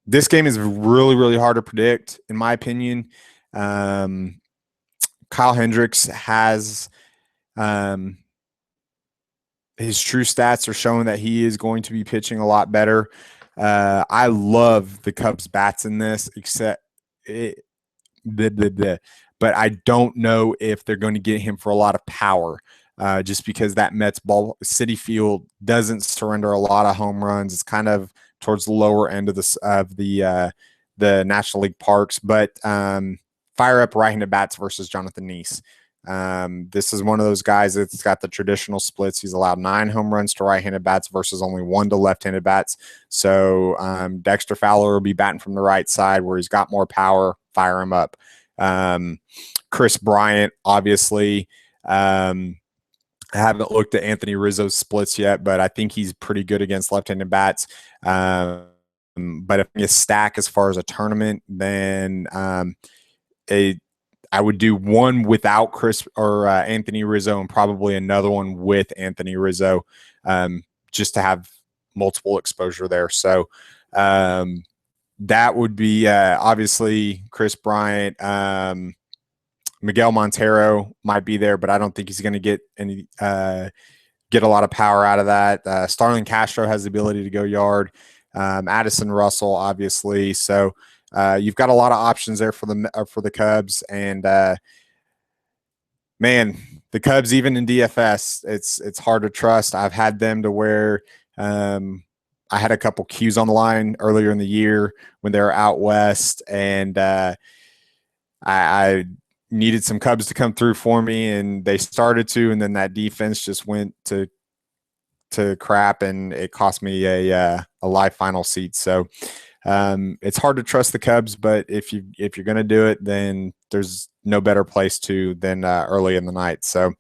This game is really, really hard to predict, in my opinion. Kyle Hendricks has his true stats are showing that he is going to be pitching a lot better. I love the Cubs bats in this, but I don't know if they're going to get him for a lot of power, just because that Mets City Field doesn't surrender a lot of home runs. It's kind of towards the lower end of the National League parks, but fire up right-handed bats versus Jonathan Neese. This is one of those guys that's got the traditional splits. He's allowed 9 home runs to right-handed bats versus only 1 to left-handed bats. So Dexter Fowler will be batting from the right side where he's got more power. Fire him up. Chris Bryant, obviously. I haven't looked at Anthony Rizzo's splits yet, but I think he's pretty good against left-handed bats. But if you stack as far as a tournament, then I would do one without Chris or Anthony Rizzo and probably another one with Anthony Rizzo, just to have multiple exposure there. So that would be obviously Chris Bryant. Miguel Montero might be there, but I don't think he's going to get a lot of power out of that. Starling Castro has the ability to go yard. Addison Russell, obviously. So you've got a lot of options there for the Cubs, and man, the Cubs even in DFS, it's hard to trust. I've had them to where I had a couple Qs on the line earlier in the year when they were out west, and I needed some Cubs to come through for me, and they started to, and then that defense just went to crap, and it cost me a live final seat. So it's hard to trust the Cubs, but if you're going to do it, then there's no better place to than early in the night. So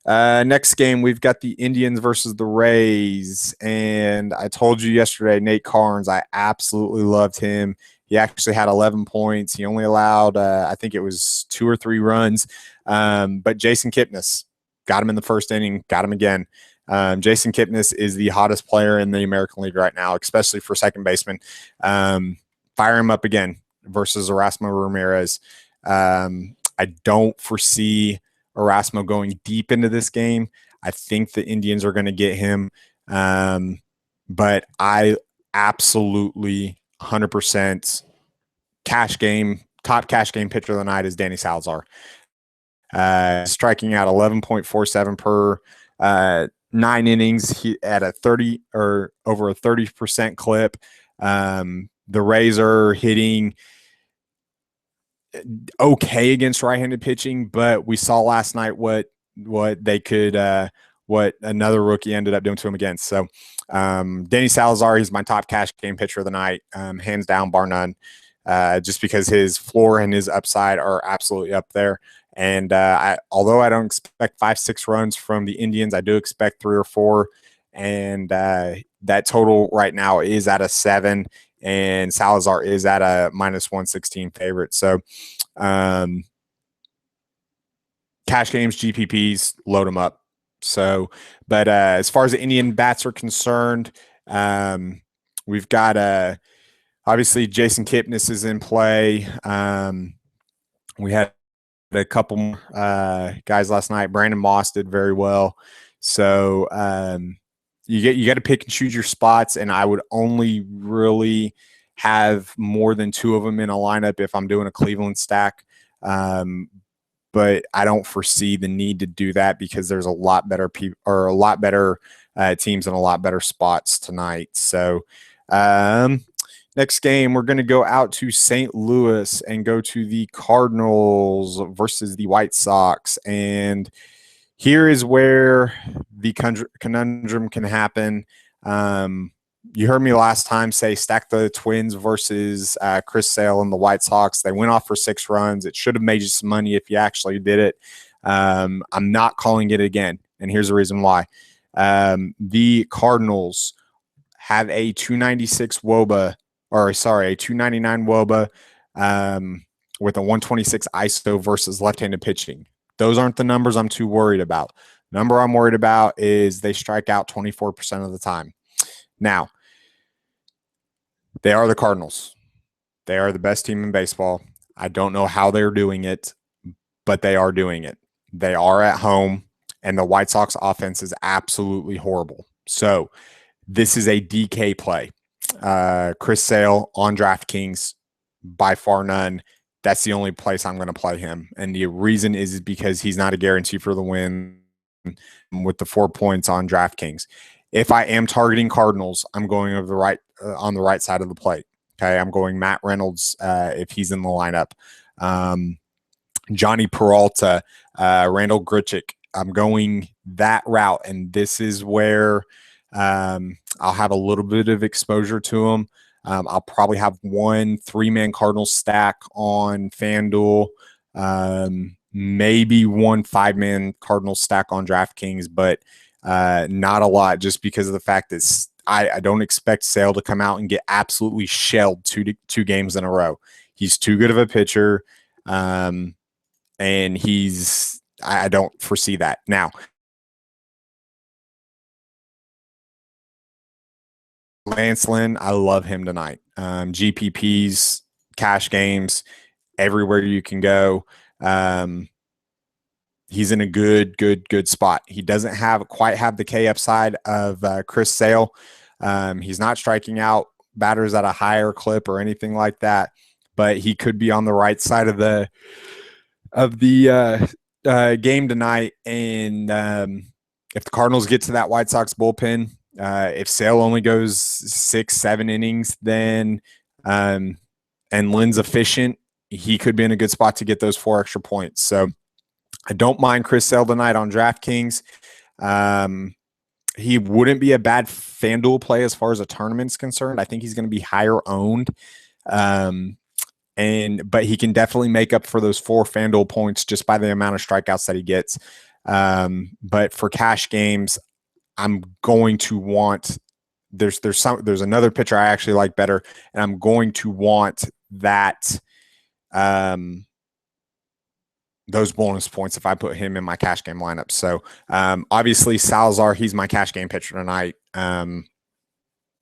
next game, we've got the Indians versus the Rays, and I told you yesterday, Nate Carnes, I absolutely loved him. He actually had 11 points. He only allowed, I think it was 2 or 3 runs. But Jason Kipnis got him in the first inning, got him again. Jason Kipnis is the hottest player in the American League right now, especially for second baseman. Fire him up again versus Erasmo Ramirez. I don't foresee Erasmo going deep into this game. I think the Indians are going to get him. But I absolutely 100% top cash game pitcher of the night is Danny Salazar. Striking out 11.47 per 9 innings, he at a 30 or over a 30% clip. The Rays are hitting okay against right-handed pitching, but we saw last night what they could what another rookie ended up doing to him against. So Danny Salazar, he's my top cash game pitcher of the night, hands down, bar none, just because his floor and his upside are absolutely up there. And although I don't expect 5-6 runs from the Indians, I do expect 3 or 4. And that total right now is at a 7, and Salazar is at a -116 favorite. So cash games, GPPs, load them up. So, but as far as the Indian bats are concerned, we've got obviously Jason Kipnis is in play. We had a couple more guys last night. Brandon Moss did very well. So you got to pick and choose your spots, and I would only really have more than 2 of them in a lineup if I'm doing a Cleveland stack. But I don't foresee the need to do that because there's a lot better teams in a lot better spots tonight. So Next game, we're going to go out to St. Louis and go to the Cardinals versus the White Sox. And here is where the conundrum can happen. You heard me last time say stack the Twins versus Chris Sale and the White Sox. They went off for 6 runs. It should have made you some money if you actually did it. I'm not calling it again, and here's the reason why. The Cardinals have a 296 WOBA, or sorry, a 299 WOBA with a 126 ISO versus left-handed pitching. Those aren't the numbers I'm too worried about. The number I'm worried about is they strike out 24% of the time. Now, they are the Cardinals. They are the best team in baseball. I don't know how they're doing it, but they are doing it. They are at home, and the White Sox offense is absolutely horrible. So this is a DK play. Chris Sale on DraftKings, by far none. That's the only place I'm going to play him. And the reason is because he's not a guarantee for the win with the 4 points on DraftKings. If I am targeting Cardinals, I'm going over the right on the right side of the plate. Okay, I'm going Matt Reynolds if he's in the lineup. Johnny Peralta, Randall Grichuk. I'm going that route, and this is where I'll have a little bit of exposure to him. I'll probably have 1 3-man Cardinals stack on FanDuel, maybe 1 5-man Cardinals stack on DraftKings, but not a lot, just because of the fact that I don't expect Sale to come out and get absolutely shelled two games in a row. He's too good of a pitcher, and I don't foresee that. Now, Lance Lynn, I love him tonight. GPPs, cash games, everywhere you can go. He's in a good spot. He doesn't quite have the K upside of Chris Sale. He's not striking out batters at a higher clip or anything like that, but he could be on the right side of the game tonight. And if the Cardinals get to that White Sox bullpen, if Sale only goes 6-7 innings, then and Lynn's efficient, he could be in a good spot to get those 4 extra points. So I don't mind Chris Sale tonight on DraftKings. He wouldn't be a bad FanDuel play as far as a tournament's concerned. I think he's going to be higher owned. But he can definitely make up for those 4 FanDuel points just by the amount of strikeouts that he gets. But for cash games, I'm going to want there's another pitcher I actually like better, and I'm going to want that those bonus points if I put him in my cash game lineup. So obviously Salazar, he's my cash game pitcher tonight.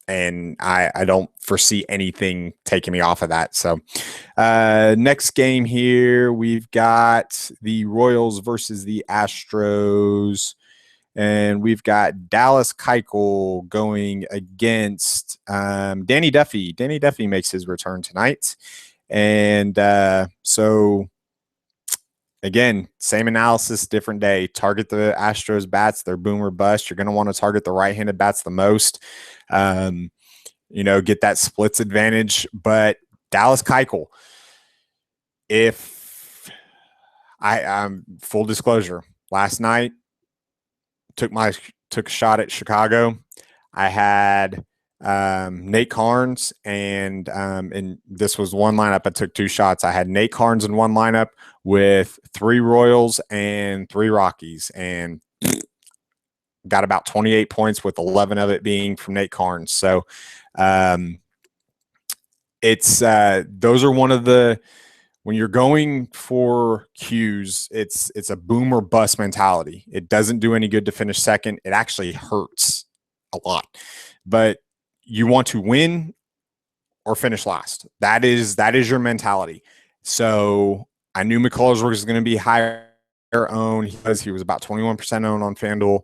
And I don't foresee anything taking me off of that. So next game here, we've got the Royals versus the Astros. And we've got Dallas Keuchel going against Danny Duffy. Danny Duffy makes his return tonight. And so, again, same analysis, different day. Target the Astros bats. They're boom or bust. You're going to want to target the right-handed bats the most. Get that splits advantage. But Dallas Keuchel, if I'm full disclosure, last night took a shot at Chicago. I had Nate Carnes and this was one lineup. I took 2 shots. I had Nate Carnes in one lineup with 3 Royals and 3 Rockies, and got about 28 points, with 11 of it being from Nate Carnes. So it's those are one of the, when you're going for Qs, it's a boom or bust mentality. It doesn't do any good to finish second. It actually hurts a lot. But you want to win or finish last. That is your mentality. So I knew McCullers was going to be higher owned. He was about 21% owned on FanDuel.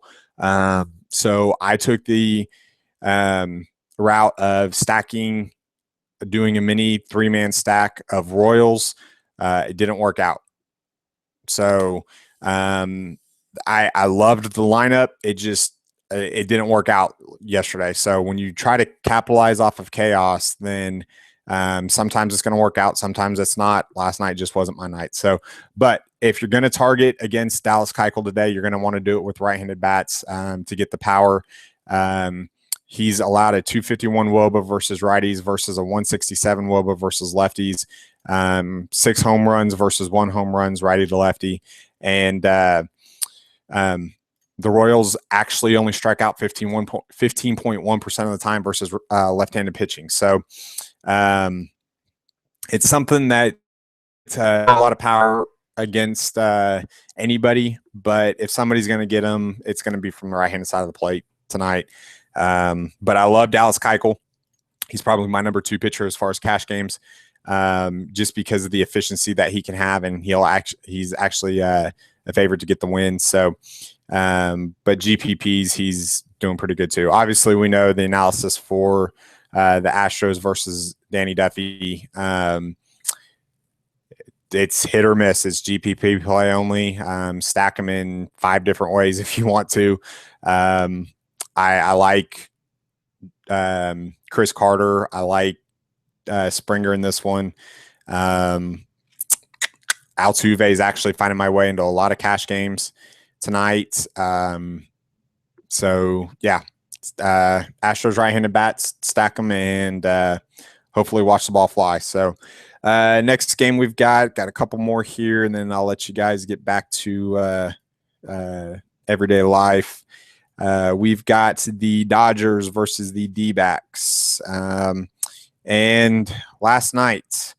So I took the route of doing a mini 3-man stack of Royals. It didn't work out. So I loved the lineup. It just, it didn't work out yesterday. So when you try to capitalize off of chaos, then sometimes it's going to work out. Sometimes it's not. Last night just wasn't my night. So, but if you're going to target against Dallas Keuchel today, you're going to want to do it with right-handed bats to get the power. He's allowed a 251 WOBA versus righties versus a 167 WOBA versus lefties. 6 home runs versus 1 home runs righty to lefty. And the Royals actually only strike out 15.1% of the time versus left-handed pitching. So it's something that a lot of power against anybody, but if somebody's going to get them, it's going to be from the right-handed side of the plate tonight. But I love Dallas Keuchel. He's probably my number 2 pitcher as far as cash games, just because of the efficiency that he can have, and he's actually a favorite to get the win. So, but GPPs, he's doing pretty good too. Obviously, we know the analysis for the Astros versus Danny Duffy. It's hit or miss. It's GPP play only. Stack them in 5 different ways if you want to. I like Chris Carter. I like Springer in this one. Altuve is actually finding my way into a lot of cash games tonight. So, yeah. Astros right-handed bats, stack them, and hopefully watch the ball fly. So, next game we've got a couple more here, and then I'll let you guys get back to everyday life. We've got the Dodgers versus the D-backs. And last night,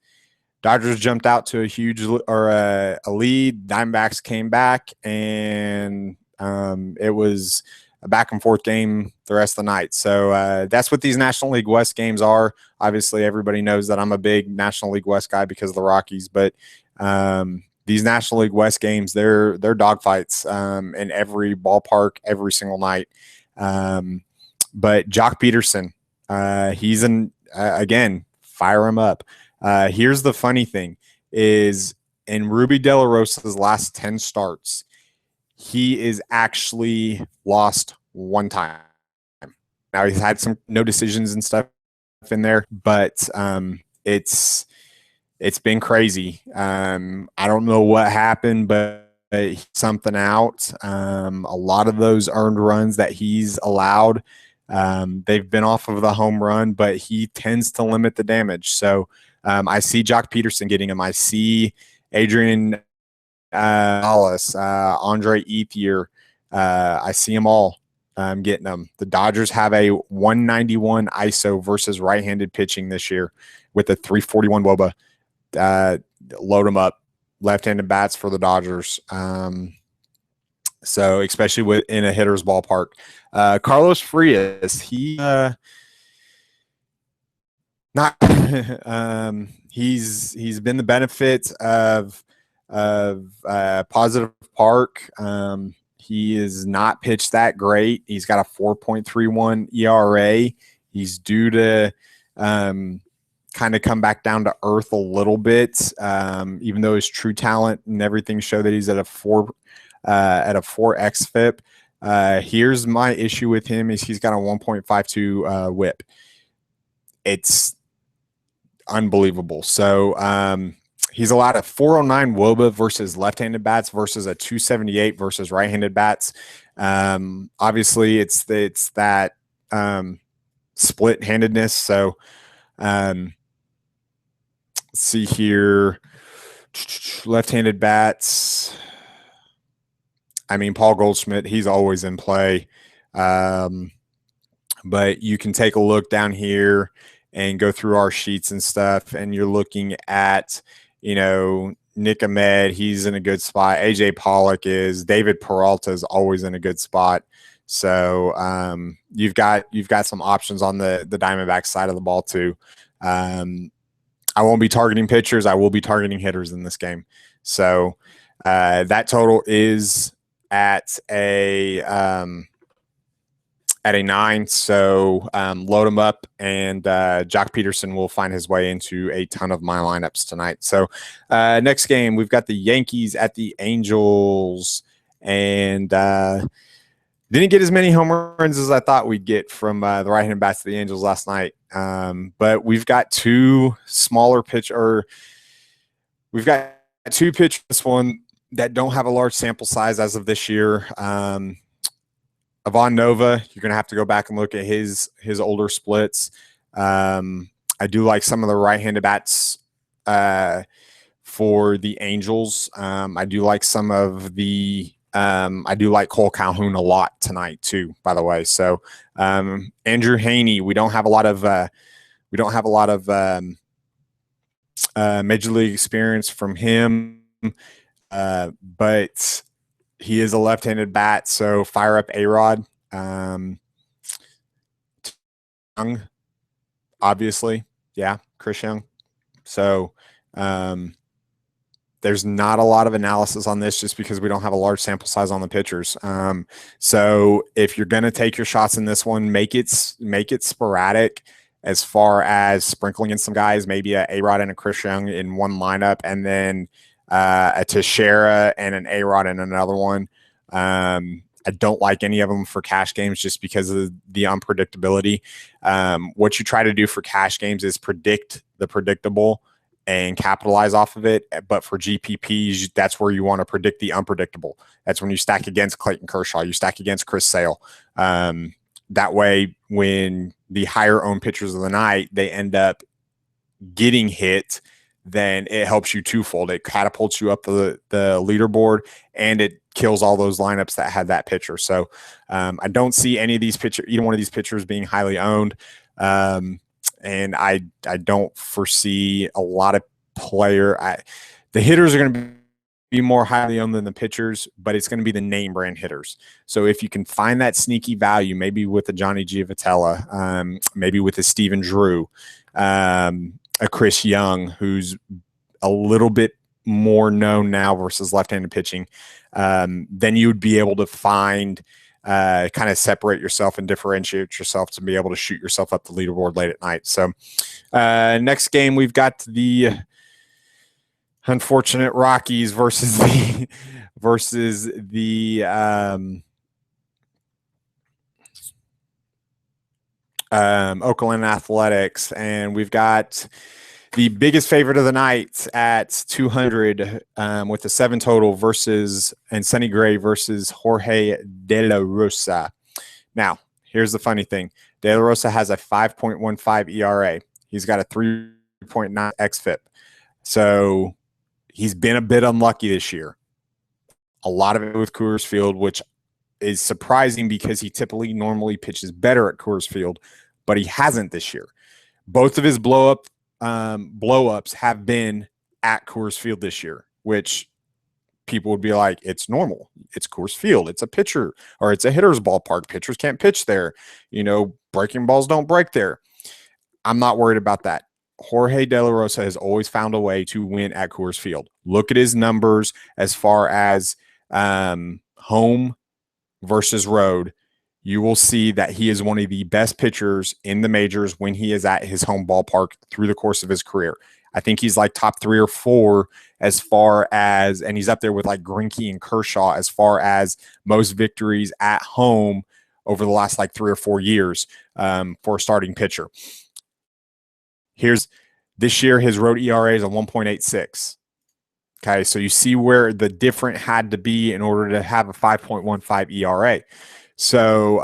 Dodgers jumped out to a huge a lead. Diamondbacks came back, and it was a back-and-forth game the rest of the night. So that's what these National League West games are. Obviously, everybody knows that I'm a big National League West guy because of the Rockies, but these National League West games, they're dogfights in every ballpark every single night. But Jock Peterson, he's again, fire him up. Here's the funny thing is in Ruby De La Rosa's last 10 starts, he is actually lost 1 time. Now he's had some no decisions and stuff in there, but it's been crazy. I don't know what happened, but something out. A lot of those earned runs that he's allowed, they've been off of the home run, but he tends to limit the damage. So I see Jock Peterson getting him. I see Adrian Alice, Andre Ethier. I see them all getting them. The Dodgers have a 191 ISO versus right-handed pitching this year with a 341 WOBA. Load them up. Left-handed bats for the Dodgers. So especially in a hitter's ballpark. Carlos Frias, he not he's been the benefit of Positive Park. He is not pitched that great. He's got a 4.31 ERA. He's due to kind of come back down to earth a little bit, even though his true talent and everything show that he's at a 4x FIP. Here's my issue with him is he's got a 1.52 whip. It's unbelievable. So he's allowed a 409 WOBA versus left-handed bats versus a 278 versus right-handed bats. Obviously, it's that split-handedness. So let's see here. Left-handed bats. I mean, Paul Goldschmidt, he's always in play. But you can take a look down here and go through our sheets and stuff, and you're looking at, Nick Ahmed, he's in a good spot. AJ Pollock is. David Peralta is always in a good spot. So you've got some options on the Diamondback side of the ball too. I won't be targeting pitchers. I will be targeting hitters in this game. So that total is at a 9. So load him up, and Jock Peterson will find his way into a ton of my lineups tonight. So next game, we've got the Yankees at the Angels, and Didn't get as many home runs as I thought we'd get from the right-handed bats of the Angels last night. But we've got two smaller we've got two pitchers this one that don't have a large sample size as of this year. Avon Nova, you're going to have to go back and look at his older splits. I do like some of the right-handed bats for the Angels. I do like some of the I do like Cole Calhoun a lot tonight too, by the way. So Andrew Haney, we don't have a lot of major league experience from him, but he is a left-handed bat. So fire up A-Rod. Young, obviously, yeah, Chris Young. So there's not a lot of analysis on this just because we don't have a large sample size on the pitchers. So if you're going to take your shots in this one, make it sporadic as far as sprinkling in some guys, maybe a A-Rod and a Chris Young in one lineup, and then a Teixeira and an A-Rod in another one. I don't like any of them for cash games just because of the unpredictability. What you try to do for cash games is predict the predictable and capitalize off of it. But for GPPs, that's where you want to predict the unpredictable. That's when you stack against Clayton Kershaw, you stack against Chris Sale. That way, when the higher owned pitchers of the night, they end up getting hit, then it helps you twofold. It catapults you up the leaderboard, and it kills all those lineups that had that pitcher. So I don't see any of these either one of these pitchers being highly owned. And I don't foresee a lot of the hitters are going to be more highly owned than the pitchers, but it's going to be the name brand hitters. So if you can find that sneaky value, maybe with a Johnny Giavotella, maybe with a Steven Drew, a Chris Young, who's a little bit more known now versus left-handed pitching, then you would be able to find kind of separate yourself and differentiate yourself to be able to shoot yourself up the leaderboard late at night. So next game, we've got the unfortunate Rockies versus the Oakland Athletics, and we've got the biggest favorite of the night at 200 with a 7 total and Sonny Gray versus Jorge De La Rosa. Now, here's the funny thing. De La Rosa has a 5.15 ERA. He's got a 3.9 xFIP. So he's been a bit unlucky this year. A lot of it with Coors Field, which is surprising because he normally pitches better at Coors Field, but he hasn't this year. Both of his blow-ups have been at Coors Field this year, which people would be like, it's normal. It's Coors Field. It's a pitcher, or it's a hitter's ballpark. Pitchers can't pitch there. Breaking balls don't break there. I'm not worried about that. Jorge De La Rosa has always found a way to win at Coors Field. Look at his numbers as far as home versus road. You will see that he is one of the best pitchers in the majors when he is at his home ballpark through the course of his career. I think he's like top 3 or 4 as far as, and he's up there with like Greinke and Kershaw as far as most victories at home over the last like 3 or 4 years for a starting pitcher. This year, his road ERA is a 1.86. Okay, so you see where the difference had to be in order to have a 5.15 ERA. So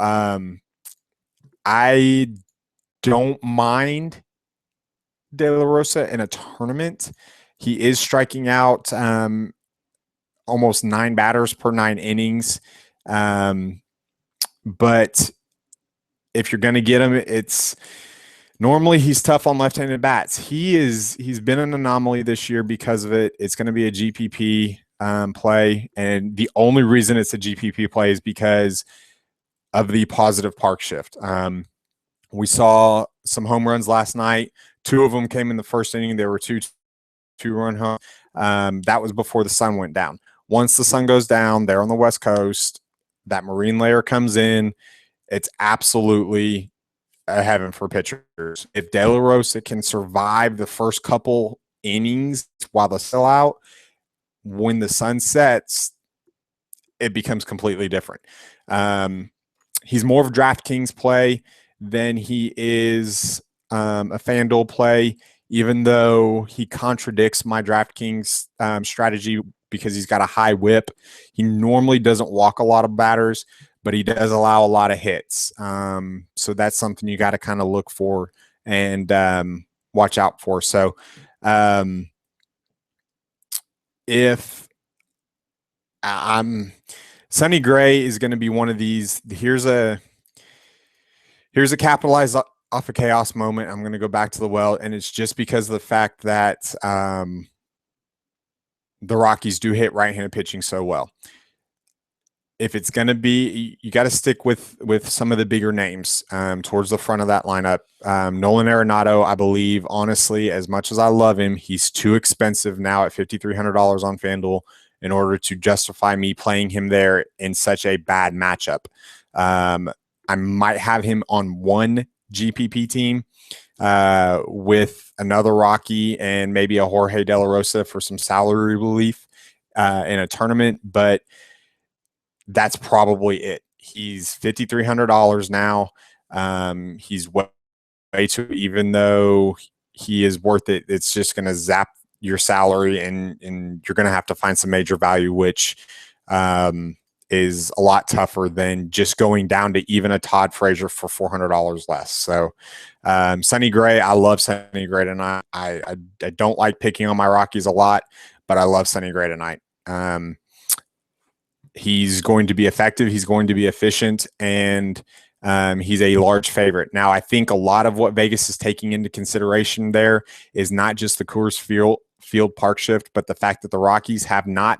I don't mind De La Rosa in a tournament. He is striking out almost 9 batters per 9 innings. But if you're going to get him, normally he's tough on left-handed bats. He's been an anomaly this year because of it. It's going to be a GPP play, and the only reason it's a GPP play is because of the positive park shift. We saw some home runs last night. 2 of them came in the first inning. There were 2-run home. That was before the sun went down. Once the sun goes down, they're on the West Coast, that marine layer comes in. It's absolutely a heaven for pitchers. If De La Rosa can survive the first couple innings while the still out, when the sun sets, it becomes completely different. He's more of a DraftKings play than he is a FanDuel play, even though he contradicts my DraftKings strategy because he's got a high whip. He normally doesn't walk a lot of batters, but he does allow a lot of hits. So that's something you got to kind of look for and watch out for. So if I'm Sonny Gray is going to be one of these. Here's a capitalize off a chaos moment. I'm going to go back to the well, and it's just because of the fact that the Rockies do hit right-handed pitching so well. If it's going to be, you got to stick with some of the bigger names towards the front of that lineup. Nolan Arenado, I believe, honestly, as much as I love him, he's too expensive now at $5,300 on FanDuel in order to justify me playing him there in such a bad matchup. I might have him on one GPP team with another Rocky and maybe a Jorge De La Rosa for some salary relief in a tournament, but that's probably it. He's $5,300 now. He's way too, even though he is worth it, it's just going to zap your salary, and you're going to have to find some major value, which is a lot tougher than just going down to even a Todd Frazier for $400 less. So Sonny Gray, I love Sonny Gray tonight. I don't like picking on my Rockies a lot, but I love Sonny Gray tonight. He's going to be effective. He's going to be efficient, and he's a large favorite. Now, I think a lot of what Vegas is taking into consideration there is not just the Coors Field park shift, but the fact that the Rockies have not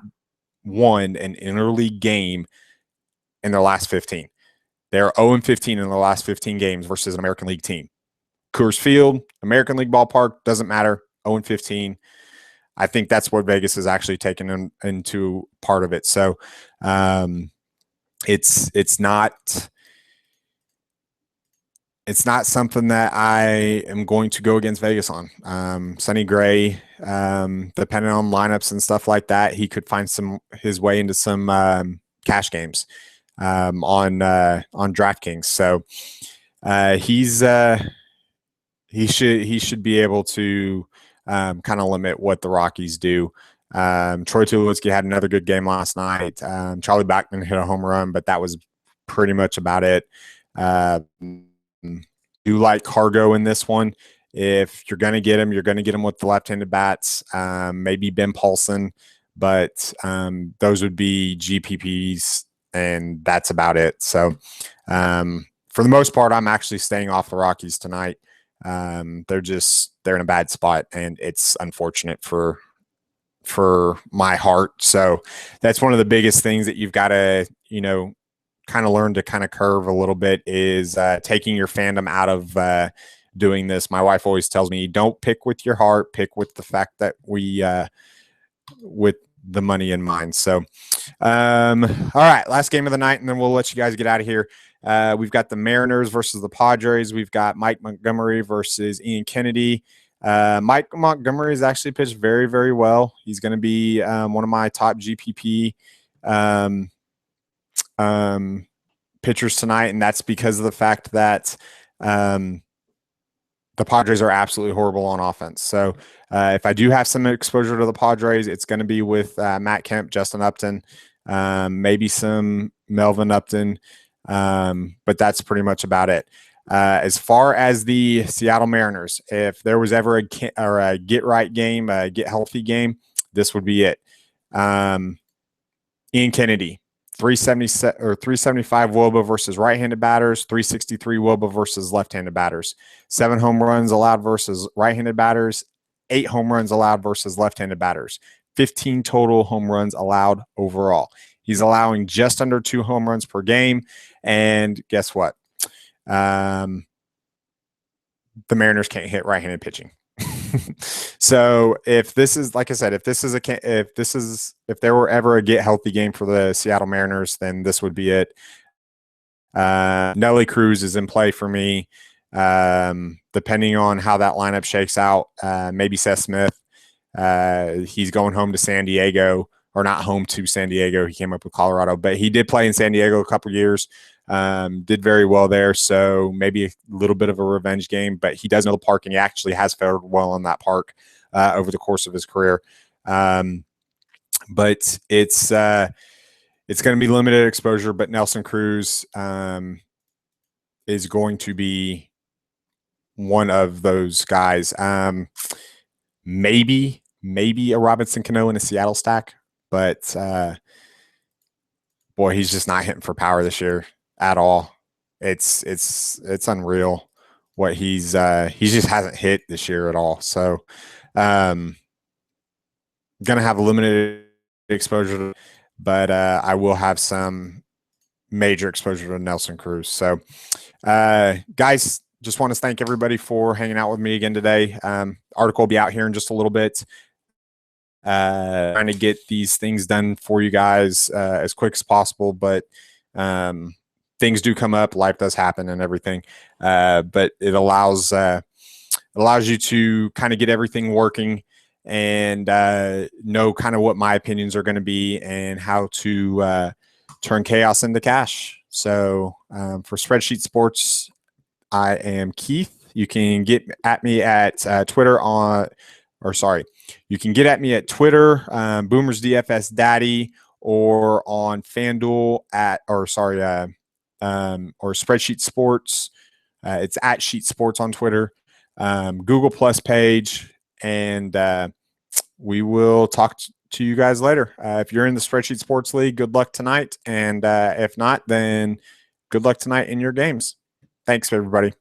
won an interleague game in their last 15. They're 0-15 in their last 15 games versus an American League team. Coors Field, American League ballpark, doesn't matter, 0-15. I think that's what Vegas is actually taking into part of it. So it's not something that I am going to go against Vegas on. Sonny Gray, depending on lineups and stuff like that, he could find his way into some cash games on DraftKings. So he should be able to kind of limit what the Rockies do. Troy Tulowitzki had another good game last night. Charlie Blackmon hit a home run, but that was pretty much about it. Do like Cargo in this one. If you're going to get him, you're going to get him with the left-handed bats, maybe Ben Paulson, but those would be GPPs, and that's about it. So for the most part, I'm actually staying off the Rockies tonight. They're in a bad spot, and it's unfortunate for my heart. So that's one of the biggest things that you've got to, kind of learn to kind of curve a little bit is taking your fandom out of doing this. My wife always tells me, don't pick with your heart, pick with the fact that we with the money in mind. So all right, last game of the night, and then we'll let you guys get out of here. We've got the Mariners versus the Padres. We've got Mike Montgomery versus Ian Kennedy. Mike Montgomery has actually pitched very, very well. He's going to be one of my top GPP pitchers tonight, and that's because of the fact that the Padres are absolutely horrible on offense. So if I do have some exposure to the Padres, it's going to be with Matt Kemp, Justin Upton, maybe some Melvin Upton, but that's pretty much about it. As far as the Seattle Mariners, if there was ever a get right game, a get healthy game, this would be it. Ian Kennedy, 375 WOBA versus right-handed batters, 363 WOBA versus left-handed batters, 7 home runs allowed versus right-handed batters, 8 home runs allowed versus left-handed batters, 15 total home runs allowed overall. He's allowing just under 2 home runs per game, and guess what? The Mariners can't hit right-handed pitching. So if this is, like I said, if there were ever a get healthy game for the Seattle Mariners, then this would be it. Nelly Cruz is in play for me. Depending on how that lineup shakes out, maybe Seth Smith. He's going home to San Diego. or not home to San Diego. He came up with Colorado, but he did play in San Diego a couple years. Did very well there, so maybe a little bit of a revenge game, but he does know the park, and he actually has fared well in that park over the course of his career. But it's going to be limited exposure, but Nelson Cruz is going to be one of those guys. Maybe a Robinson Cano in a Seattle stack, but boy, he's just not hitting for power this year at all. It's unreal what he just hasn't hit this year at all. So gonna have a limited exposure, but I will have some major exposure to Nelson Cruz. So guys, just want to thank everybody for hanging out with me again today. Article will be out here in just a little bit. Trying to get these things done for you guys as quick as possible, but things do come up, life does happen and everything. But it allows you to kind of get everything working and know kind of what my opinions are going to be and how to turn chaos into cash. So for Spreadsheet Sports, I am Keith. You can get at me at Twitter you can get at me at Twitter, Boomers DFS Daddy, or on FanDuel or Spreadsheet Sports. It's at Sheet Sports on Twitter, Google Plus page, and we will talk to you guys later. If you're in the Spreadsheet Sports League, good luck tonight, and if not, then good luck tonight in your games. Thanks, everybody.